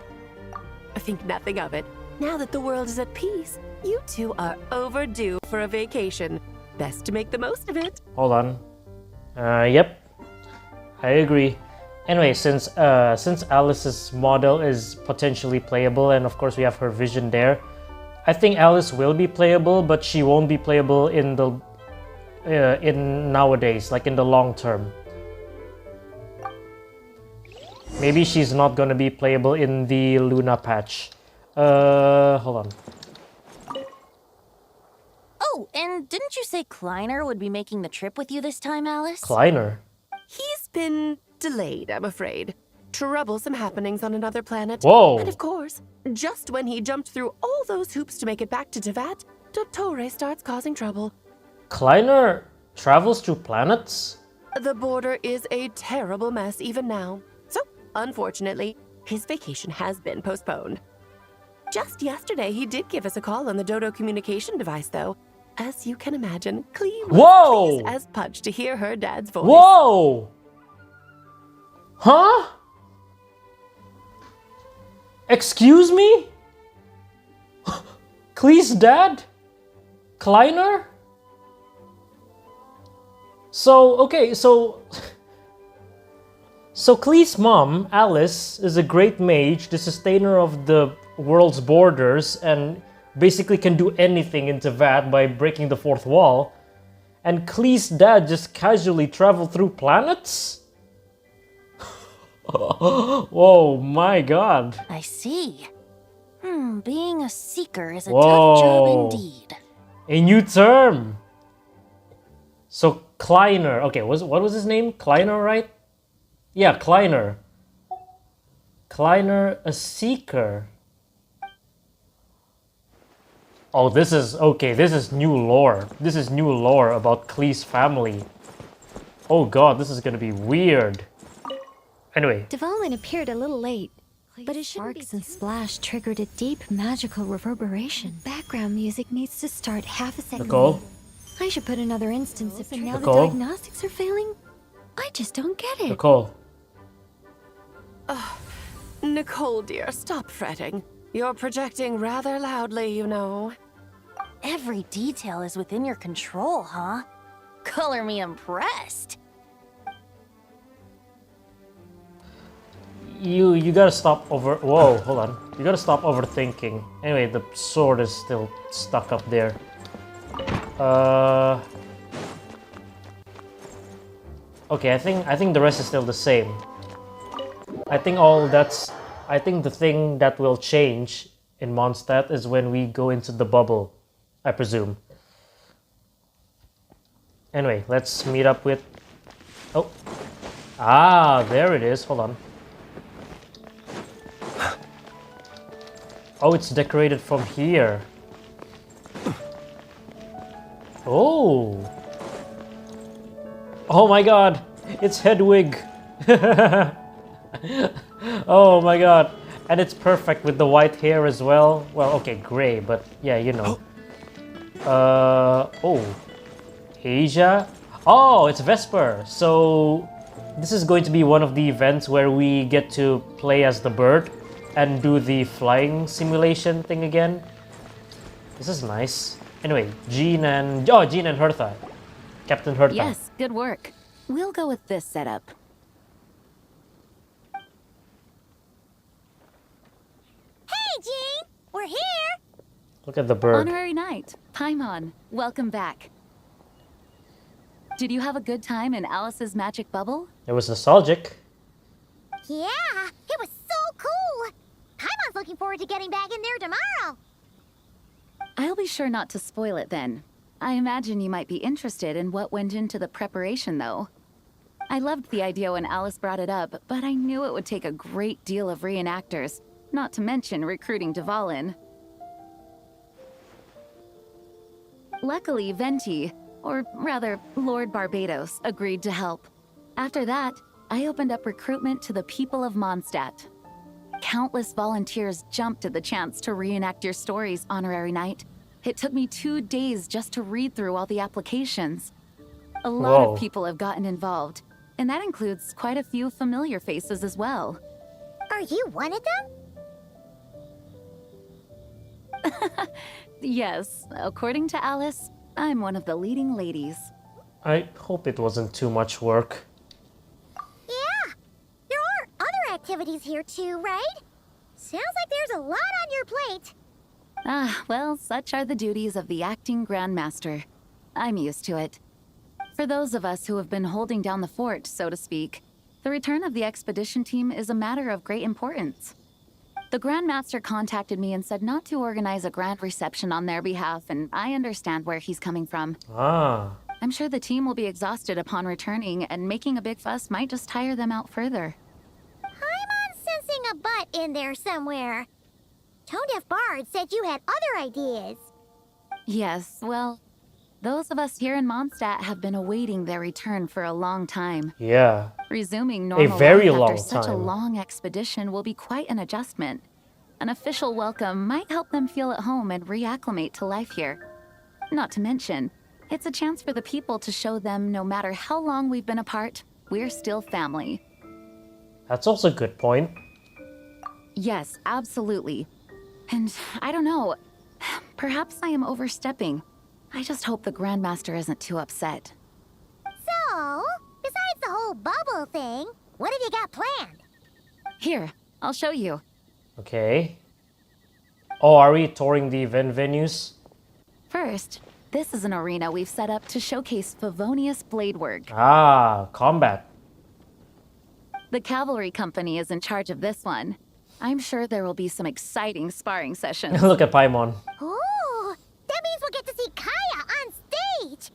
I think nothing of it. Now that the world is at peace, you two are overdue for a vacation. Best to make the most of it. Hold on. Yep. I agree. Anyway, since Alice's model is potentially playable, and of course we have her vision there, I think Alice will be playable, but she won't be playable in the in nowadays, like in the long term. Maybe she's not gonna be playable in the Luna patch. Hold on. Oh, and didn't you say Kleiner would be making the trip with you this time, Alice? Kleiner? He's been delayed, I'm afraid. Troublesome happenings on another planet. Whoa! And of course, just when he jumped through all those hoops to make it back to Tevat, Dottore starts causing trouble. Kleiner travels through planets? The border is a terrible mess even now. So, unfortunately, his vacation has been postponed. Just yesterday, he did give us a call on the Dodo communication device, though. As you can imagine, Klee was pleased as punch to hear her dad's voice. Whoa! Huh? Excuse me? Klee's dad? Kleiner? So Klee's mom, Alice, is a great mage, the sustainer of the world's borders, and basically can do anything in Tevat by breaking the fourth wall. And Klee's dad just casually traveled through planets? Whoa, my god. I see. Being a seeker is a Whoa. tough job indeed. A new term. So Kleiner, okay, what was his name? Kleiner, right? Yeah, Kleiner. Kleiner, a seeker. Oh, this is new lore. This is new lore about Klee's family. Oh god, this is gonna be weird. Anyway. Dvalin appeared a little late. But it sparks and splash triggered a deep magical reverberation. Background music needs to start half a second. Nicole? I should put another instance if now the Nicole? diagnostics are failing. I just don't get it. Nicole. Nicole, dear, stop fretting. You're projecting rather loudly, you know. Every detail is within your control, huh? Color me impressed. You gotta stop whoa, hold on. You gotta stop overthinking. Anyway, the sword is still stuck up there. Okay, I think the rest is still the same. I think the thing that will change in Mondstadt is when we go into the bubble, I presume. Anyway, let's meet up with... Oh. Ah, there it is. Hold on. Oh, it's decorated from here. Oh. Oh my god. It's Hedwig. Oh my god. And it's perfect with the white hair as well. Well, okay, gray, but yeah, you know. Oh. Asia. Oh, it's Vesper. So this is going to be one of the events where we get to play as the bird and do the flying simulation thing again. This is nice. Anyway, Jean and Hertha. Captain Hertha. Yes, good work. We'll go with this setup. Hey, Jean! We're here! Look at the bird. Honorary Knight, Paimon, welcome back. Did you have a good time in Alice's magic bubble? It was nostalgic. Yeah, it was so cool! Paimon's looking forward to getting back in there tomorrow! I'll be sure not to spoil it then. I imagine you might be interested in what went into the preparation, though. I loved the idea when Alice brought it up, but I knew it would take a great deal of reenactors, not to mention recruiting Dvalin. Luckily, Venti, or rather, Lord Barbados, agreed to help. After that, I opened up recruitment to the people of Mondstadt. Countless volunteers jumped at the chance to reenact your stories, Honorary Knight. It took me 2 days just to read through all the applications. A lot of people have gotten involved, and that includes quite a few familiar faces as well. Are you one of them? Yes, according to Alice, I'm one of the leading ladies. I hope it wasn't too much work. Yeah, there are other activities here too, right? Sounds like there's a lot on your plate. Ah, well, such are the duties of the acting Grandmaster. I'm used to it. For those of us who have been holding down the fort, so to speak, the return of the expedition team is a matter of great importance. The Grandmaster contacted me and said not to organize a grand reception on their behalf, and I understand where he's coming from. Ah. I'm sure the team will be exhausted upon returning, and making a big fuss might just tire them out further. I'm sensing a butt in there somewhere. Tone-deaf Bard said you had other ideas. Yes, well, those of us here in Mondstadt have been awaiting their return for a long time. Yeah. Resuming normal life after such a long expedition will be quite an adjustment. An official welcome might help them feel at home and reacclimate to life here. Not to mention, it's a chance for the people to show them no matter how long we've been apart, we're still family. That's also a good point. Yes, absolutely. And I don't know, perhaps I am overstepping. I just hope the Grandmaster isn't too upset. So, besides the whole bubble thing, what have you got planned? Here, I'll show you. Okay. Oh, are we touring the event venues? First, this is an arena we've set up to showcase Favonius blade work. Ah, combat. The cavalry company is in charge of this one. I'm sure there will be some exciting sparring sessions. Look at Paimon. Ooh, that means we'll get to see Kaya on stage!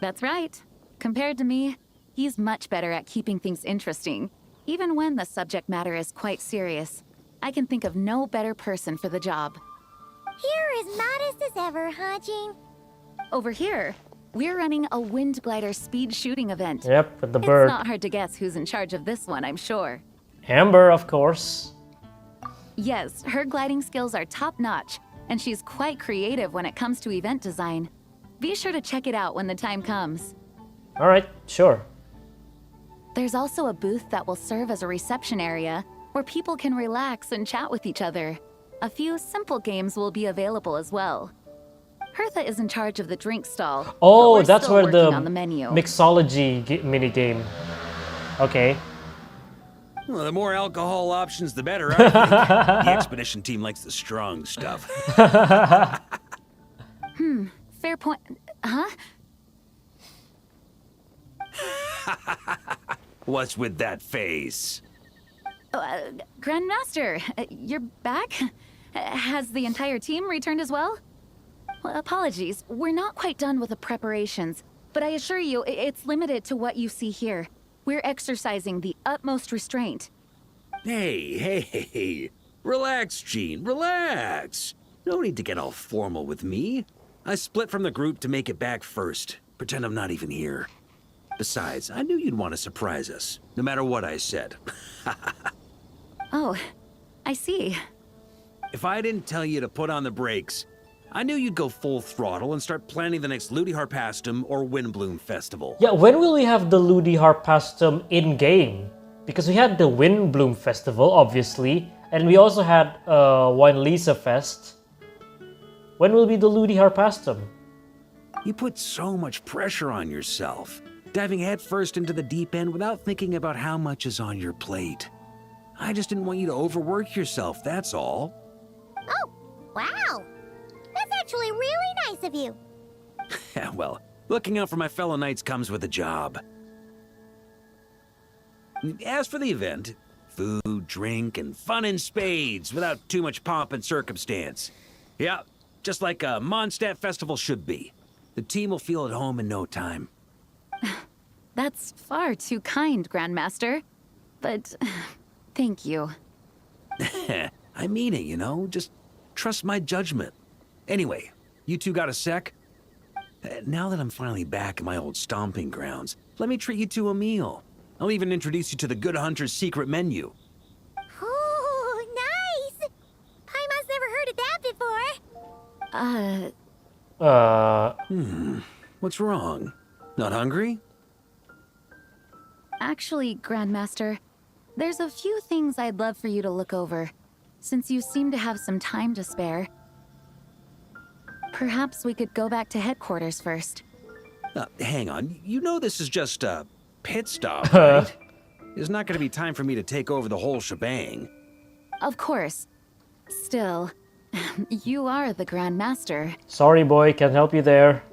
That's right. Compared to me, he's much better at keeping things interesting, even when the subject matter is quite serious. I can think of no better person for the job. You're as modest as ever, huh, Jean? Over here, we're running a wind glider speed shooting event. Yep, with the bird. It's not hard to guess who's in charge of this one, I'm sure. Amber, of course. Yes, her gliding skills are top-notch, and she's quite creative when it comes to event design. Be sure to check it out when the time comes. All right, sure. There's also a booth that will serve as a reception area where people can relax and chat with each other. A few simple games will be available as well. Hertha is in charge of the drink stall. but Oh, we're that's still where working the on the menu. mixology mini game. Okay. Well, the more alcohol options, the better, I think. The expedition team likes the strong stuff. Fair point. Huh? What's with that face? Grandmaster, you're back? Has the entire team returned as well? Well, apologies, we're not quite done with the preparations, but I assure you, it's limited to what you see here. We're exercising the utmost restraint. Hey. Relax, Gene, relax. No need to get all formal with me. I split from the group to make it back first. Pretend I'm not even here. Besides, I knew you'd want to surprise us, no matter what I said. Oh, I see. If I didn't tell you to put on the brakes, I knew you'd go full throttle and start planning the next Ludi Harpastum or Windbloom Festival. Yeah, when will we have the Ludi Harpastum in-game? Because we had the Windbloom Festival, obviously, and we also had Wine Lisa Fest. When will be the Ludi Harpastum? You put so much pressure on yourself, diving headfirst into the deep end without thinking about how much is on your plate. I just didn't want you to overwork yourself, that's all. Oh, wow. That's actually really nice of you. Well, looking out for my fellow knights comes with a job. As for the event, food, drink, and fun in spades without too much pomp and circumstance. Yeah, just like a Mondstadt festival should be. The team will feel at home in no time. That's far too kind, Grandmaster. But thank you. I mean it, you know? Just trust my judgment. Anyway, you two got a sec? Now that I'm finally back in my old stomping grounds, let me treat you to a meal. I'll even introduce you to the Good Hunter's secret menu. Oh, nice! Paimon's never heard of that before. What's wrong? Not hungry? Actually, Grandmaster, there's a few things I'd love for you to look over, since you seem to have some time to spare. Perhaps we could go back to headquarters first. Hang on, you know this is just a pit stop, right? There's not gonna be time for me to take over the whole shebang. Of course. Still, you are the Grandmaster. Sorry, boy, can't help you there.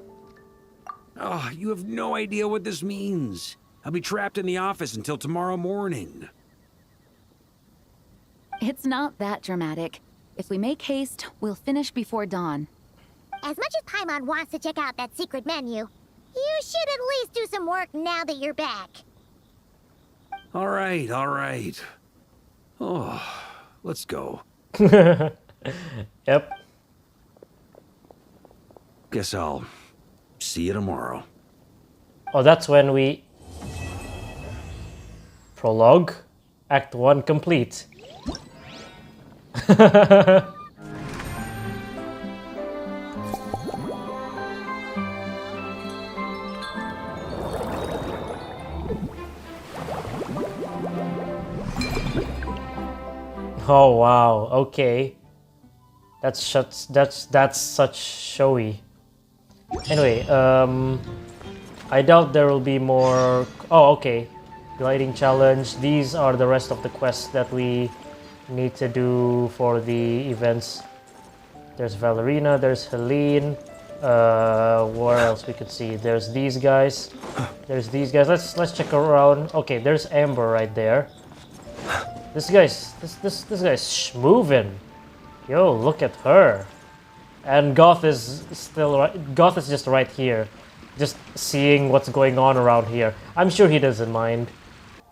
Oh, you have no idea what this means. I'll be trapped in the office until tomorrow morning. It's not that dramatic. If we make haste, we'll finish before dawn. As much as Paimon wants to check out that secret menu, you should at least do some work now that you're back. All right. Oh, let's go. Yep. Guess I'll see you tomorrow. Oh, that's when we... Prologue. Act 1 complete. Oh wow, okay. That's such showy. Anyway, I doubt there will be more. Oh, okay. Gliding challenge. These are the rest of the quests that we need to do for the events. There's Valerina, there's Helene. Where else we could see? There's these guys. There's these guys. Let's check around. Okay, there's Amber right there. This guy's moving. Yo, look at her. And Goth is still right. Goth is just right here, just seeing what's going on around here. I'm sure he doesn't mind.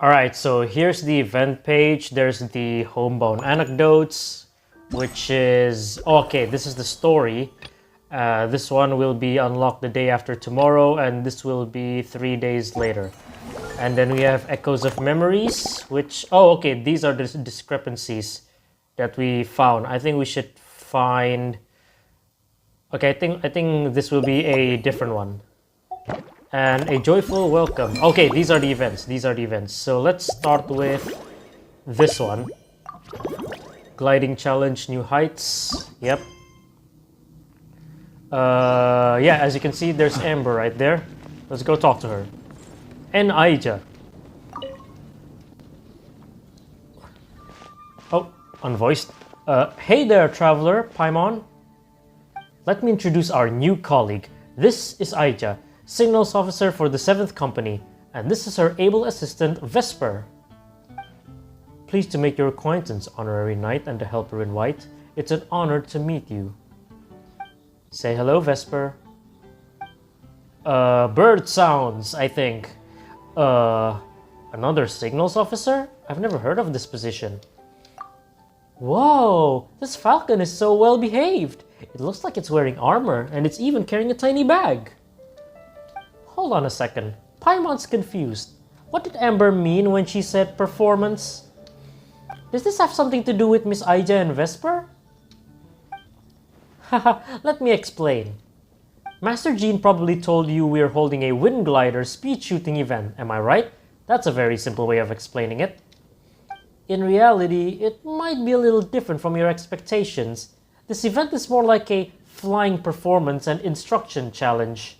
All right, so here's the event page. There's the Homebound anecdotes, which is okay. This is the story. This one will be unlocked the day after tomorrow, and this will be 3 days later. And then we have Echoes of Memories, which... Oh, okay, these are the discrepancies. that we found. I think we should find... Okay, I think this will be a different one. And a joyful welcome. Okay, these are the events. These are the events. So let's start with this one. Gliding challenge, new heights. Yep. Yeah, as you can see, there's Amber right there. Let's go talk to her. And Aija. Oh, unvoiced. Hey there, traveler, Paimon. Let me introduce our new colleague. This is Aija, Signals Officer for the 7th Company, and this is her able assistant, Vesper. Pleased to make your acquaintance, Honorary Knight and the Helper in White. It's an honor to meet you. Say hello, Vesper. Bird sounds, I think. Another Signals Officer? I've never heard of this position. Whoa, this falcon is so well behaved. It looks like it's wearing armor, and it's even carrying a tiny bag. Hold on a second. Paimon's confused. What did Amber mean when she said performance? Does this have something to do with Miss Aija and Vesper? Haha, let me explain. Master Jean probably told you we're holding a wind glider speed shooting event, am I right? That's a very simple way of explaining it. In reality, it might be a little different from your expectations. This event is more like a flying performance and instruction challenge.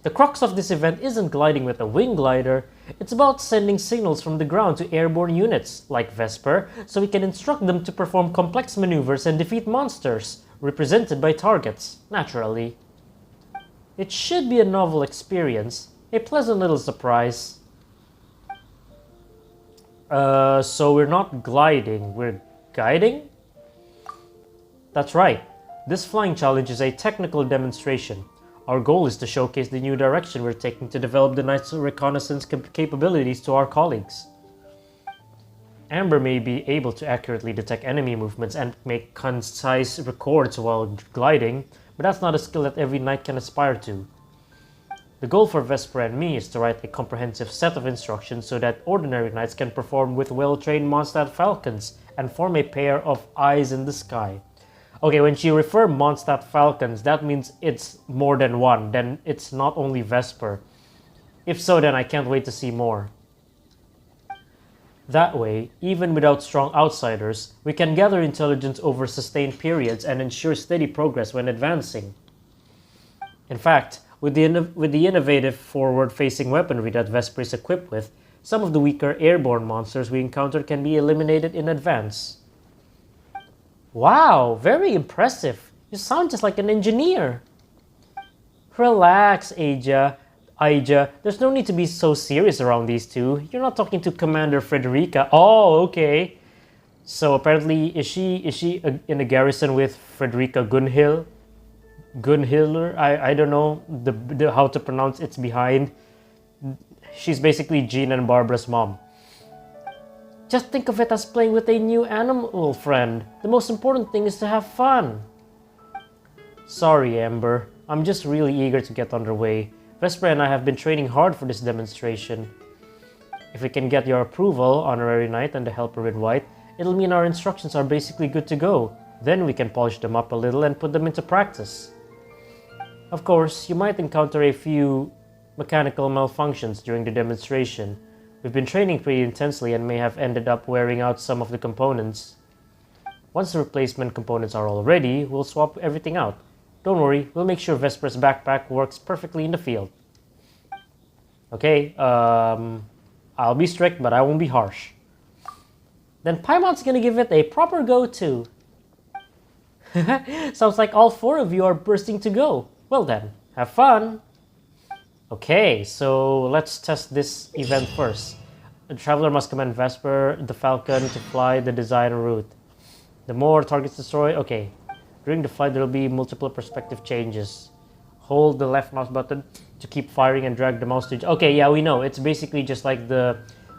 The crux of this event isn't gliding with a wing glider, it's about sending signals from the ground to airborne units, like Vesper, so we can instruct them to perform complex maneuvers and defeat monsters, represented by targets, naturally. It should be a novel experience, a pleasant little surprise. So we're not gliding, we're guiding? That's right. This flying challenge is a technical demonstration. Our goal is to showcase the new direction we're taking to develop the Knight's reconnaissance capabilities to our colleagues. Amber may be able to accurately detect enemy movements and make concise records while gliding, but that's not a skill that every Knight can aspire to. The goal for Vesper and me is to write a comprehensive set of instructions so that ordinary Knights can perform with well-trained Mondstadt Falcons and form a pair of eyes in the sky. Okay, when she refers Mondstadt Falcons, that means it's more than one, then it's not only Vesper. If so, then I can't wait to see more. That way, even without strong outsiders, we can gather intelligence over sustained periods and ensure steady progress when advancing. In fact, with the innovative forward-facing weaponry that Vesper is equipped with, some of the weaker airborne monsters we encounter can be eliminated in advance. Wow, very impressive. You sound just like an engineer. Relax, Aija. There's no need to be so serious around these two. You're not talking to Commander Frederica. Oh, okay. So apparently, is she in a garrison with Frederica Gunhiller? I don't know how to pronounce it's behind. She's basically Jean and Barbara's mom. Just think of it as playing with a new animal friend. The most important thing is to have fun. Sorry, Amber. I'm just really eager to get underway. Vesper and I have been training hard for this demonstration. If we can get your approval, Honorary Knight and the Helper in White, it'll mean our instructions are basically good to go. Then we can polish them up a little and put them into practice. Of course, you might encounter a few mechanical malfunctions during the demonstration. We've been training pretty intensely and may have ended up wearing out some of the components. Once the replacement components are all ready, we'll swap everything out. Don't worry, we'll make sure Vesper's backpack works perfectly in the field. Okay, I'll be strict, but I won't be harsh. Then Paimon's gonna give it a proper go too. Sounds like all four of you are bursting to go. Well then, have fun! Okay, so let's test this event first. The traveler must command Vesper, the Falcon, to fly the desired route. The more targets destroyed, okay. During the flight, there will be multiple perspective changes. Hold the left mouse button to keep firing and drag the mouse to... Okay, yeah, we know. It's basically just like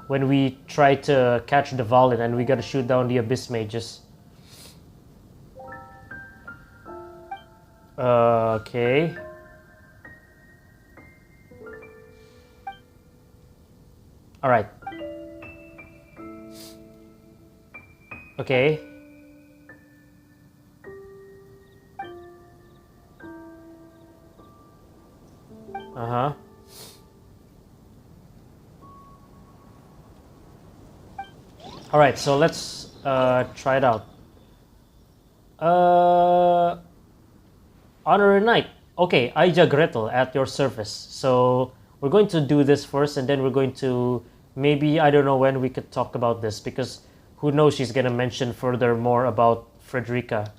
when we try to catch the Valin and we gotta shoot down the Abyss Mages. Okay. Alright. Okay. Alright, so let's try it out. Honorary Knight. Okay, Aija Gretel at your service. So we're going to do this first, and then we're going to maybe, I don't know when we could talk about this, because who knows, she's gonna mention further more about Frederica.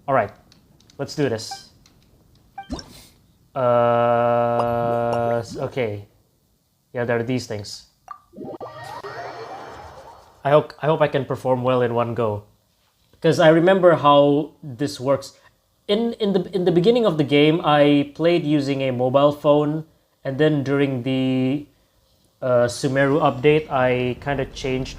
Alright, let's do this. Okay. Yeah, there are these things. I hope I can perform well in one go, because I remember how this works. In the beginning of the game, I played using a mobile phone, and then during the Sumeru update, I kind of changed.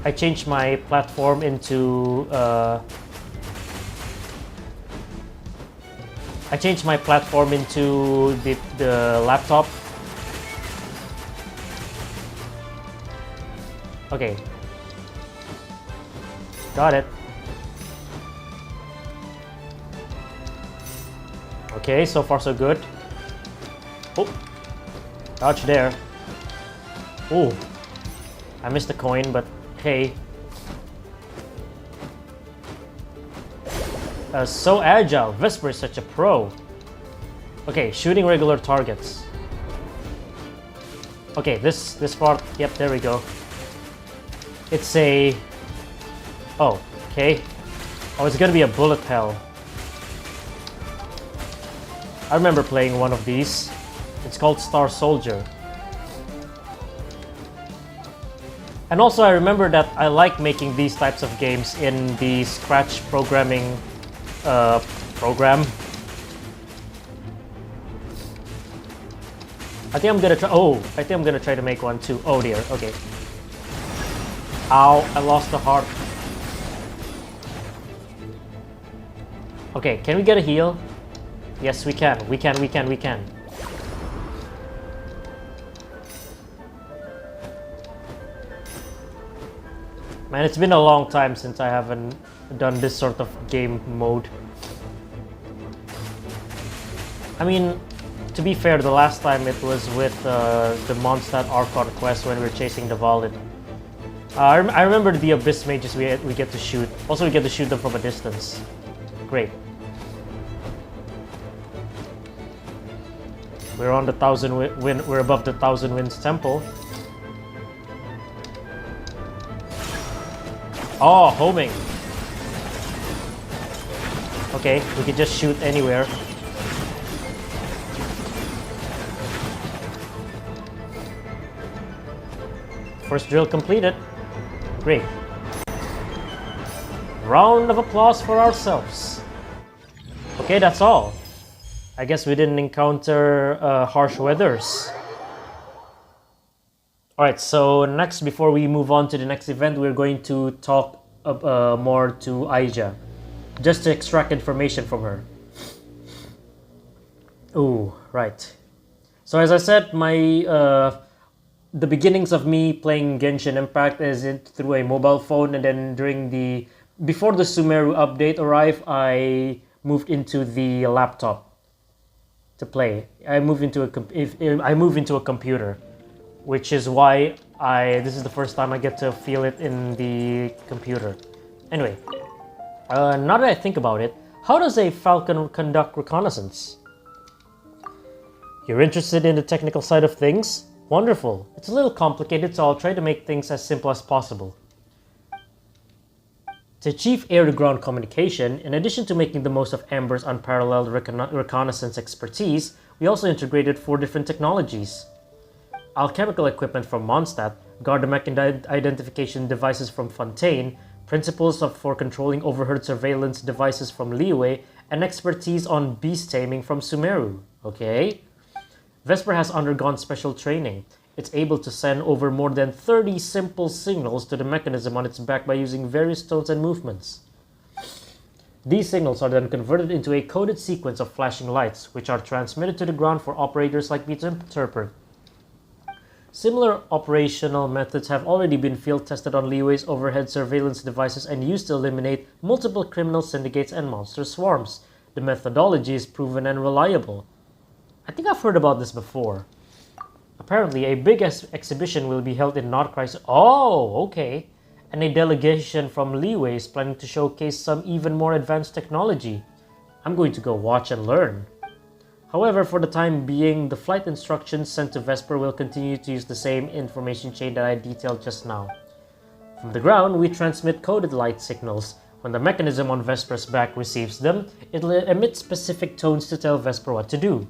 I changed my platform into. I changed my platform into the laptop. Okay. Got it. Okay, so far so good. Oh. Dodge there. Oh. I missed the coin, but hey. So agile. Vesper is such a pro. Okay, shooting regular targets. Okay, this part. Yep, there we go. It's a... Oh, okay. Oh, it's gonna be a bullet hell. I remember playing one of these. It's called Star Soldier. And also I remember that I like making these types of games in the Scratch programming program. I think I'm gonna try. Oh, I think I'm gonna try to make one too. Oh dear. Okay. Ow! I lost the heart. Okay, can we get a heal? Yes, we can. We can. Man, it's been a long time since I haven't done this sort of game mode. I mean, to be fair, the last time it was with the Mondstadt Archon quest when we were chasing the Valid. I remember the Abyss Mages we get to shoot. Also, we get to shoot them from a distance. Great. We're on the we're above the Thousand Winds Temple. Oh, homing. Okay, we can just shoot anywhere. First drill completed. Great. Round of applause for ourselves. Okay, that's all. I guess we didn't encounter harsh weathers. Alright, so next, before we move on to the next event, we're going to talk more to Aija, just to extract information from her. Ooh, right. So as I said, the beginnings of me playing Genshin Impact is through a mobile phone, and then before the Sumeru update arrived, I moved into the laptop to play. I moved into a computer, which is why this is the first time I get to feel it in the computer. Anyway, now that I think about it, how does a Falcon conduct reconnaissance? You're interested in the technical side of things? Wonderful. It's a little complicated, so I'll try to make things as simple as possible. To achieve air-to-ground communication, in addition to making the most of Amber's unparalleled reconnaissance expertise, we also integrated 4 different technologies. Alchemical equipment from Mondstadt, Gardemech identification devices from Fontaine, principles for controlling overheard surveillance devices from Liyue, and expertise on beast taming from Sumeru. Okay. Vesper has undergone special training. It's able to send over more than 30 simple signals to the mechanism on its back by using various tones and movements. These signals are then converted into a coded sequence of flashing lights, which are transmitted to the ground for operators like me to interpret. Similar operational methods have already been field tested on Liyue's overhead surveillance devices and used to eliminate multiple criminal syndicates and monster swarms. The methodology is proven and reliable. I think I've heard about this before. Apparently, a big exhibition will be held in Nordkreis. Oh, okay. And a delegation from Liyue is planning to showcase some even more advanced technology. I'm going to go watch and learn. However, for the time being, the flight instructions sent to Vesper will continue to use the same information chain that I detailed just now. From the ground, we transmit coded light signals. When the mechanism on Vesper's back receives them, it'll emit specific tones to tell Vesper what to do.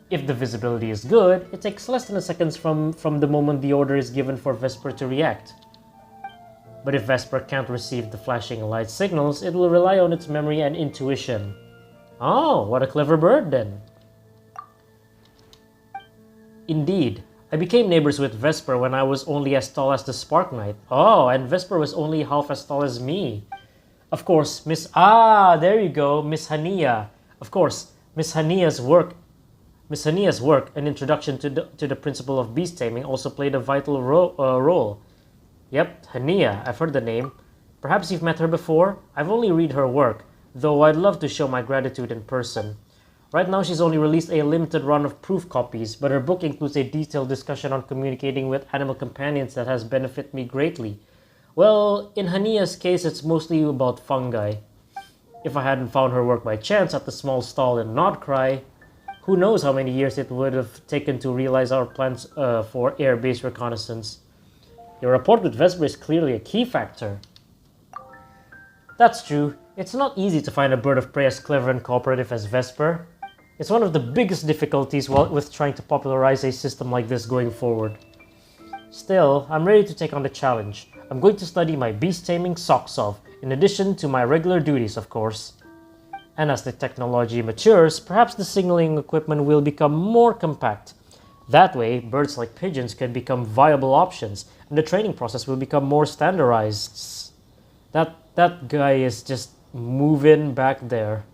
If the visibility is good, it takes less than a second from the moment the order is given for Vesper to react. But if Vesper can't receive the flashing light signals, it will rely on its memory and intuition. Oh, what a clever bird then. Indeed, I became neighbors with Vesper when I was only as tall as the Spark Knight. Oh, and Vesper was only half as tall as me. Of course, there you go, Miss Hania. Of course, Miss Hania's work, An Introduction to the Principle of Beast Taming, also played a vital role. Yep, Hania, I've heard the name. Perhaps you've met her before? I've only read her work, though I'd love to show my gratitude in person. Right now she's only released a limited run of proof copies, but her book includes a detailed discussion on communicating with animal companions that has benefited me greatly. Well, in Hania's case, it's mostly about fungi. If I hadn't found her work by chance at the small stall in Nordkrai, who knows how many years it would have taken to realize our plans for air-based reconnaissance. Your rapport with Vesper is clearly a key factor. That's true. It's not easy to find a bird of prey as clever and cooperative as Vesper. It's one of the biggest difficulties with trying to popularize a system like this going forward. Still, I'm ready to take on the challenge. I'm going to study my beast taming socks off, in addition to my regular duties, of course. And as the technology matures, perhaps the signaling equipment will become more compact. That way, birds like pigeons can become viable options, and the training process will become more standardized. That guy is just moving back there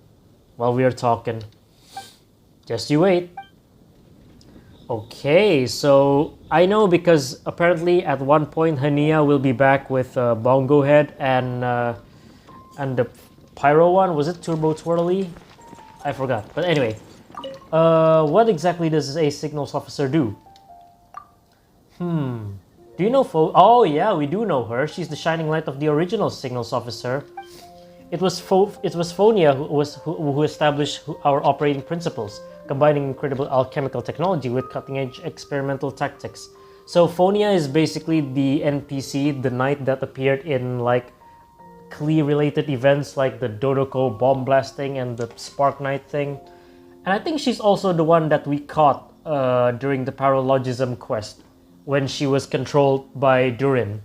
while we are talking. Just you wait. Okay, so I know because apparently at one point Hania will be back with Bongo Head and the Pyro one. Was it Turbo Twirly? I forgot. But anyway, what exactly does a signals officer do? Do you know Oh yeah, we do know her. She's the shining light of the original signals officer. It was Phonia who established our operating principles, combining incredible alchemical technology with cutting-edge experimental tactics. So Phonia is basically the NPC, the knight that appeared in like Klee-related events like the Dodoko bomb blasting and the Spark Knight thing. And I think she's also the one that we caught during the Paralogism quest when she was controlled by Durin.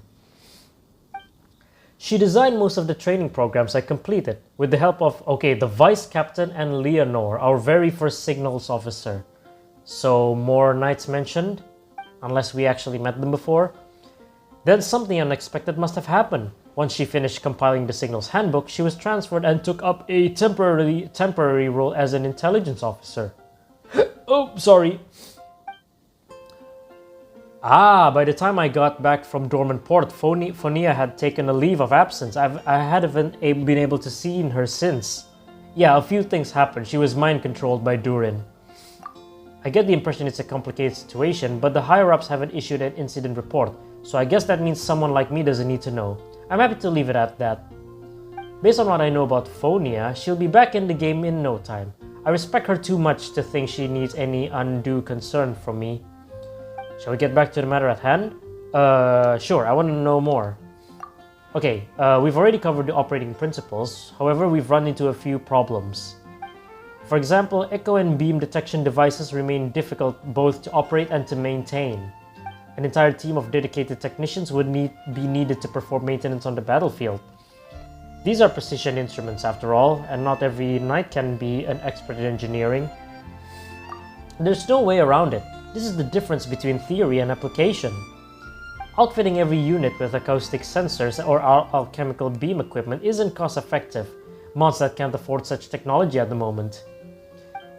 She designed most of the training programs I completed with the help of, the Vice Captain and Leonore, our very first signals officer. So more knights mentioned, unless we actually met them before. Then something unexpected must have happened. Once she finished compiling the signals handbook, she was transferred and took up a temporary role as an intelligence officer. Oh, sorry. By the time I got back from Dormant Port, Phonia had taken a leave of absence. I haven't been able to see her since. Yeah, a few things happened. She was mind-controlled by Durin. I get the impression it's a complicated situation, but the higher-ups haven't issued an incident report, so I guess that means someone like me doesn't need to know. I'm happy to leave it at that. Based on what I know about Phonia, she'll be back in the game in no time. I respect her too much to think she needs any undue concern from me. Shall we get back to the matter at hand? Sure, I want to know more. Okay, we've already covered the operating principles, however we've run into a few problems. For example, echo and beam detection devices remain difficult both to operate and to maintain. An entire team of dedicated technicians would be needed to perform maintenance on the battlefield. These are precision instruments after all, and not every knight can be an expert in engineering. There's no way around it. This is the difference between theory and application. Outfitting every unit with acoustic sensors or alchemical beam equipment isn't cost-effective. Mondstadt can't afford such technology at the moment.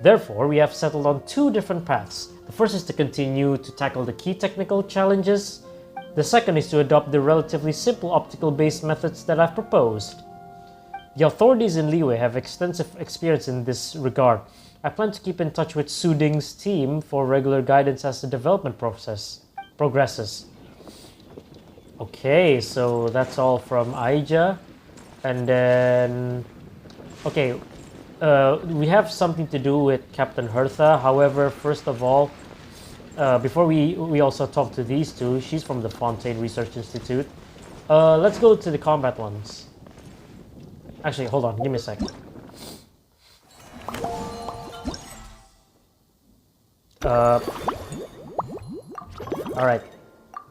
Therefore, we have settled on two different paths. The first is to continue to tackle the key technical challenges. The second is to adopt the relatively simple optical-based methods that I've proposed. The authorities in Liyue have extensive experience in this regard, I plan to keep in touch with Suding's team for regular guidance as the development process progresses. Okay, so that's all from Aija. And then... Okay, we have something to do with Captain Hertha. However, first of all, before we also talk to these two, she's from the Fontaine Research Institute. Let's go to the combat ones. Actually, hold on, give me a second. Alright,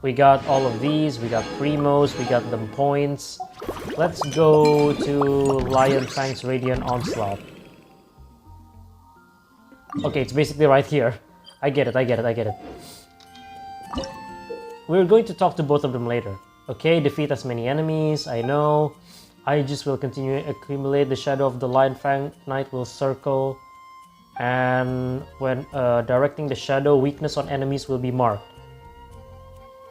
we got all of these, we got Primos, we got them points. Let's go to Lion Fang's Radiant Onslaught. Okay, it's basically right here. I get it. We're going to talk to both of them later. Okay, defeat as many enemies, I know. I just will continue to accumulate. The shadow of the Lion Fang Knight will circle. And when directing the shadow, weakness on enemies will be marked.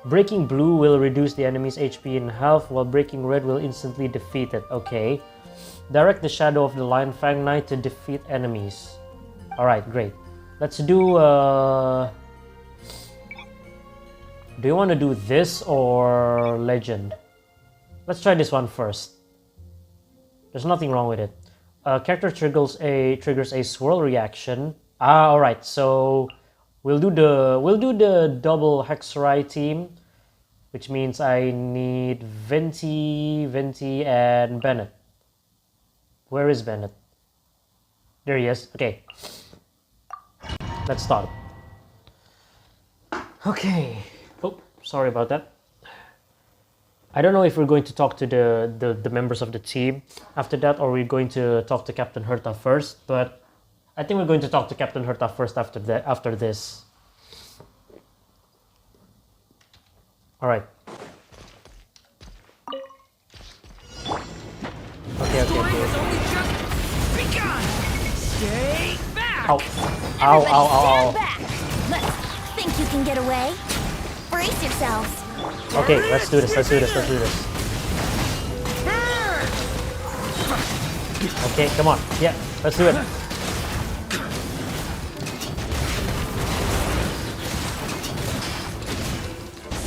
Breaking blue will reduce the enemy's HP and health, while breaking red will instantly defeat it. Okay. Direct the shadow of the Lion Fang Knight to defeat enemies. Alright, great. Let's do... Do you want to do this or legend? Let's try this one first. There's nothing wrong with it. Character triggers a swirl reaction. Alright, so we'll do the double Hexerai team, which means I need Venti, and Bennett. Where is Bennett? There he is. Okay. Let's start. Okay. Oh, sorry about that. I don't know if we're going to talk to the members of the team after that, or we're going to talk to Captain Hertha first, but I think we're going to talk to Captain Hertha first after this. Alright. Okay. Stay back! Ow. Ow. Back. Let's think you can get away. Brace yourselves. Okay, let's do this. Okay, come on. Yeah, let's do it.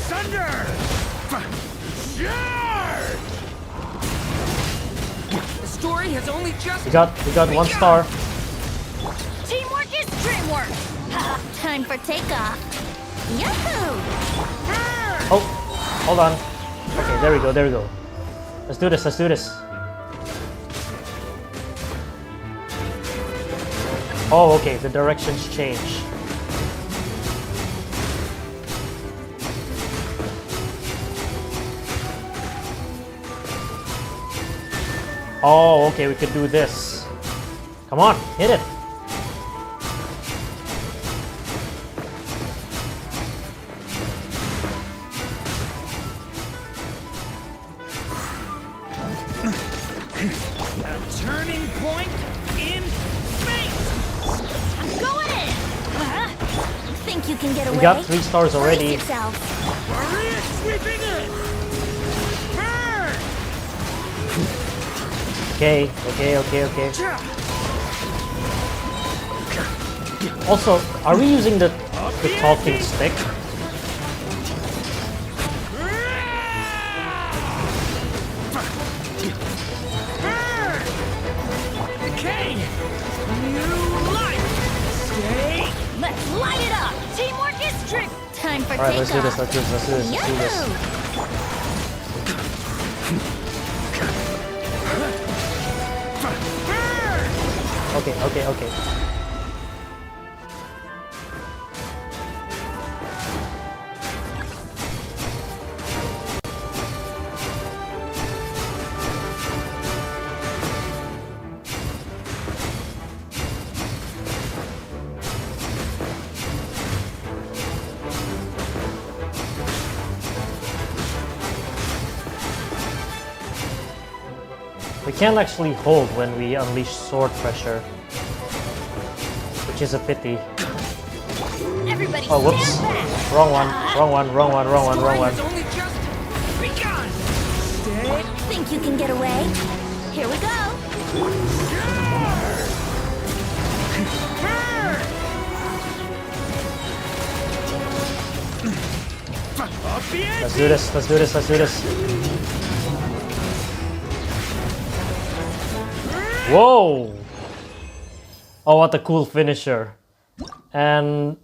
Thunder! The story has only just... We got 1 star. Teamwork is dreamwork. Time for takeoff. Yahoo! Oh, hold on. Okay, there we go. Let's do this. Oh, okay, the directions change. Oh, okay, we could do this. Come on, hit it. Turning point in space! Going in! Think you can get away? We got 3 stars already. Brace yourself. Warrior sweeping in! Okay. Also, are we using the talking stick? Okay! New life! Stay! Let's light it up! Teamwork is dream! Time for Alright, let's do takeoff. this. Yahoo! Okay. We can't actually hold when we unleash sword pressure, which is a pity. Everybody Oh, whoops. stand back. Wrong one. It's only just begun! Stay! Think you can get away? Here we go. Let's do this, let's do this, let's do this. Whoa! Oh, what a cool finisher. And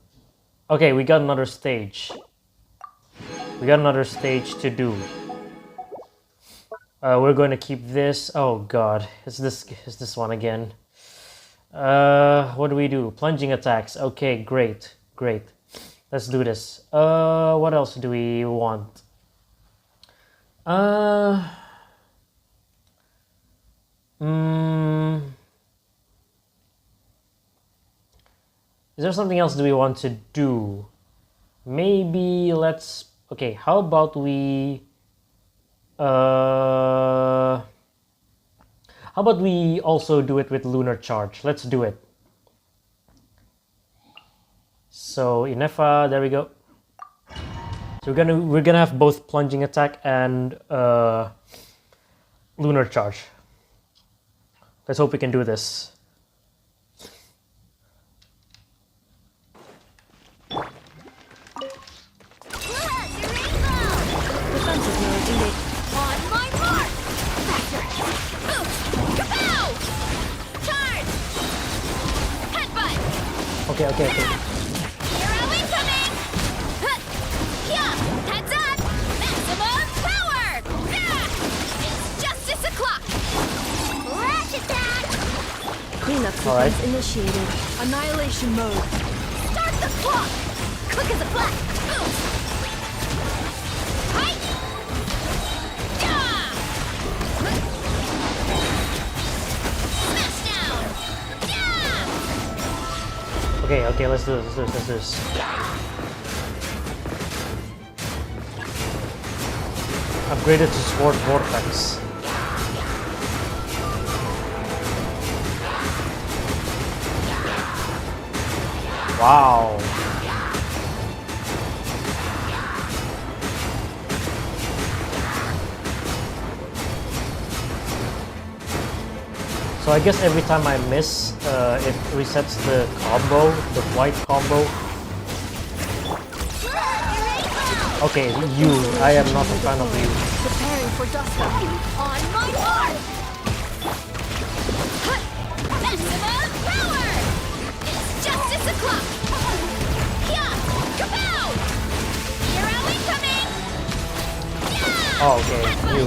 okay, we got another stage. We got another stage to do. We're going to keep this. Oh god, it's this one again. What do we do? Plunging attacks. Okay, great, great. Let's do this. What else do we want? Is there something else do we want to do? Maybe let's... Okay, how about we... How about we also do it with Lunar Charge? Let's do it. So Inefa, there we go. So we're gonna have both plunging attack and Lunar Charge. Let's hope we can do this. Okay, okay, okay. Hero incoming! Yeah, heads up! Maximum power! It's justice o'clock! Flash attack! Cleanup Alright. sequence initiated. Annihilation mode. Start the clock! Quick as a flash! Hi! Yeah! Smash down! Yeah! Okay, okay, let's do this, let's do this, let's do this. Upgraded to Sword Vortex. Wow. So I guess every time I miss, it resets the combo, the white combo. Okay, you. I am not a fan of you. Preparing for dust up. On my mark! Maximum power! It's justice o'clock! Yeah! Kapow! Hero incoming! Yeah! Oh, okay, you.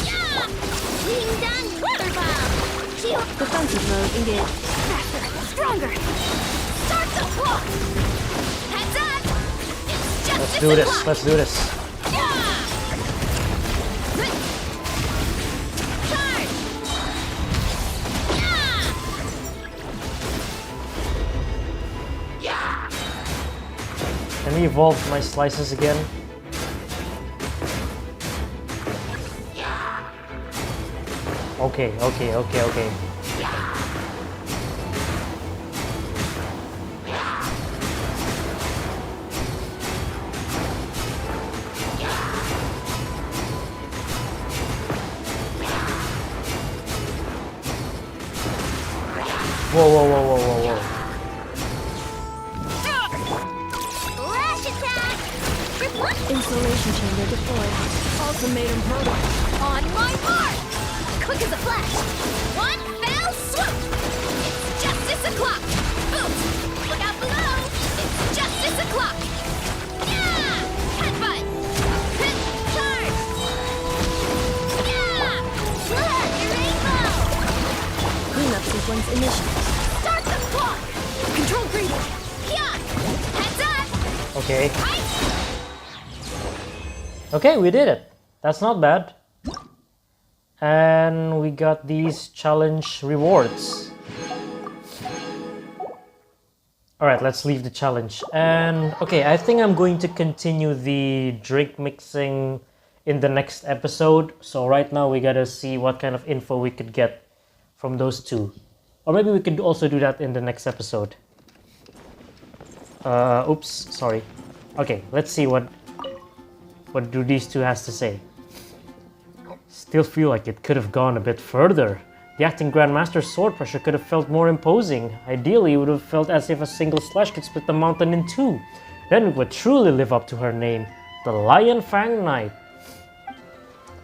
Yeah! Ding dong glitter bomb! Defensive mode engaged. Faster! Stronger! Start the clock! Heads up! It's justice Let's do this, o'clock! let's do this. Charge! Yeah! Can we evolve my slices again? Okay, okay, okay, okay. Whoa, whoa, whoa, whoa, whoa, whoa. Flash attack! Installation chamber deployed. Ultimatum proto. On my mark! Quick as a flash! One fell swoop! It's justice o'clock! Boom! Look out below! It's justice o'clock! Yeah! Headbutt! Hit! Charge! Yeah! Blood rainbow! Cleanup sequence initiated. Start the clock! Control graded. Yeah! Heads up! Okay. Right! Okay, we did it. That's not bad. And we got these challenge rewards. Alright, let's leave the challenge. And okay, I think I'm going to continue the drink mixing in the next episode. So right now we gotta see what kind of info we could get from those two. Or maybe we could also do that in the next episode. Oops, sorry. Okay, let's see what do these two has to say. Still feel like it could have gone a bit further. The acting Grandmaster's sword pressure could have felt more imposing. Ideally, it would have felt as if a single slash could split the mountain in two. Then it would truly live up to her name, the Lion Fang Knight.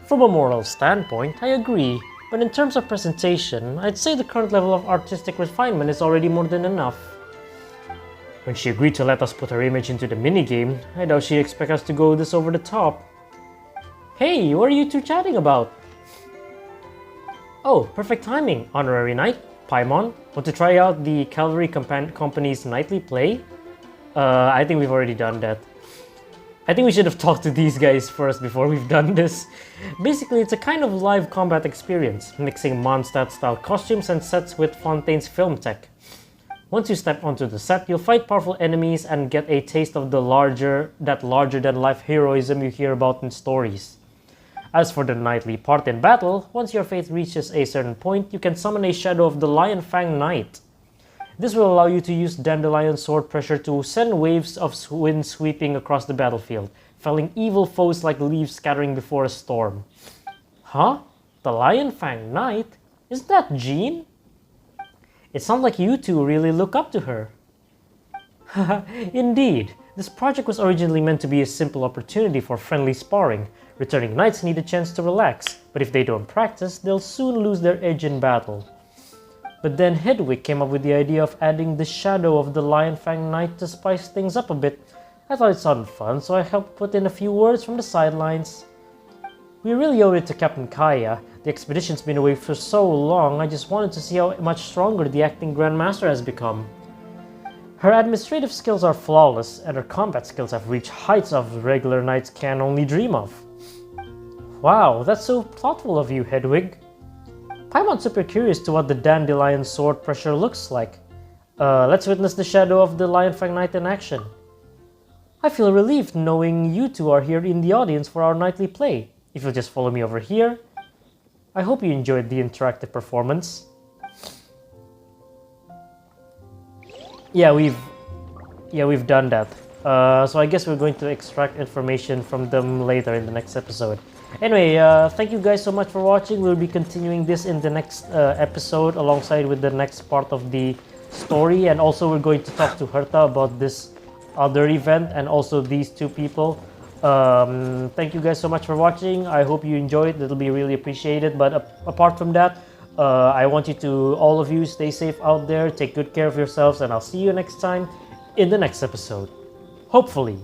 From a moral standpoint, I agree, but in terms of presentation, I'd say the current level of artistic refinement is already more than enough. When she agreed to let us put her image into the minigame, I doubt she'd expect us to go this over the top. Hey, what are you two chatting about? Oh, perfect timing, Honorary Knight. Paimon, want to try out the Cavalry Company's nightly play? I think we've already done that. I think we should have talked to these guys first before we've done this. Basically, it's a kind of live combat experience, mixing Mondstadt-style costumes and sets with Fontaine's film tech. Once you step onto the set, you'll fight powerful enemies and get a taste of the larger-than-life heroism you hear about in stories. As for the nightly part in battle, once your faith reaches a certain point, you can summon a shadow of the Lion Fang Knight. This will allow you to use Dandelion sword pressure to send waves of wind sweeping across the battlefield, felling evil foes like leaves scattering before a storm. Huh? The Lion Fang Knight? Is that Jean? It sounds like you two really look up to her. Indeed, this project was originally meant to be a simple opportunity for friendly sparring. Returning knights need a chance to relax, but if they don't practice, they'll soon lose their edge in battle. But then Hedwig came up with the idea of adding the shadow of the Lion Fang Knight to spice things up a bit. I thought it sounded fun, so I helped put in a few words from the sidelines. We really owe it to Captain Kaya. The expedition's been away for so long, I just wanted to see how much stronger the acting Grandmaster has become. Her administrative skills are flawless, and her combat skills have reached heights of regular knights can only dream of. Wow, that's so thoughtful of you, Hedwig. Paimon's super curious to what the Dandelion sword pressure looks like. Let's witness the shadow of the Lion Fang Knight in action. I feel relieved knowing you two are here in the audience for our nightly play. If you'll just follow me over here. I hope you enjoyed the interactive performance. Yeah, we've done that. So I guess we're going to extract information from them later in the next episode. Anyway, thank you guys so much for watching. We'll be continuing this in the next episode alongside with the next part of the story, and also we're going to talk to Herta about this other event and also these two people. Thank you guys so much for watching. I hope you enjoyed. It'll be really appreciated. But apart from that, I want you to, all of you, stay safe out there, take good care of yourselves, and I'll see you next time in the next episode. Hopefully.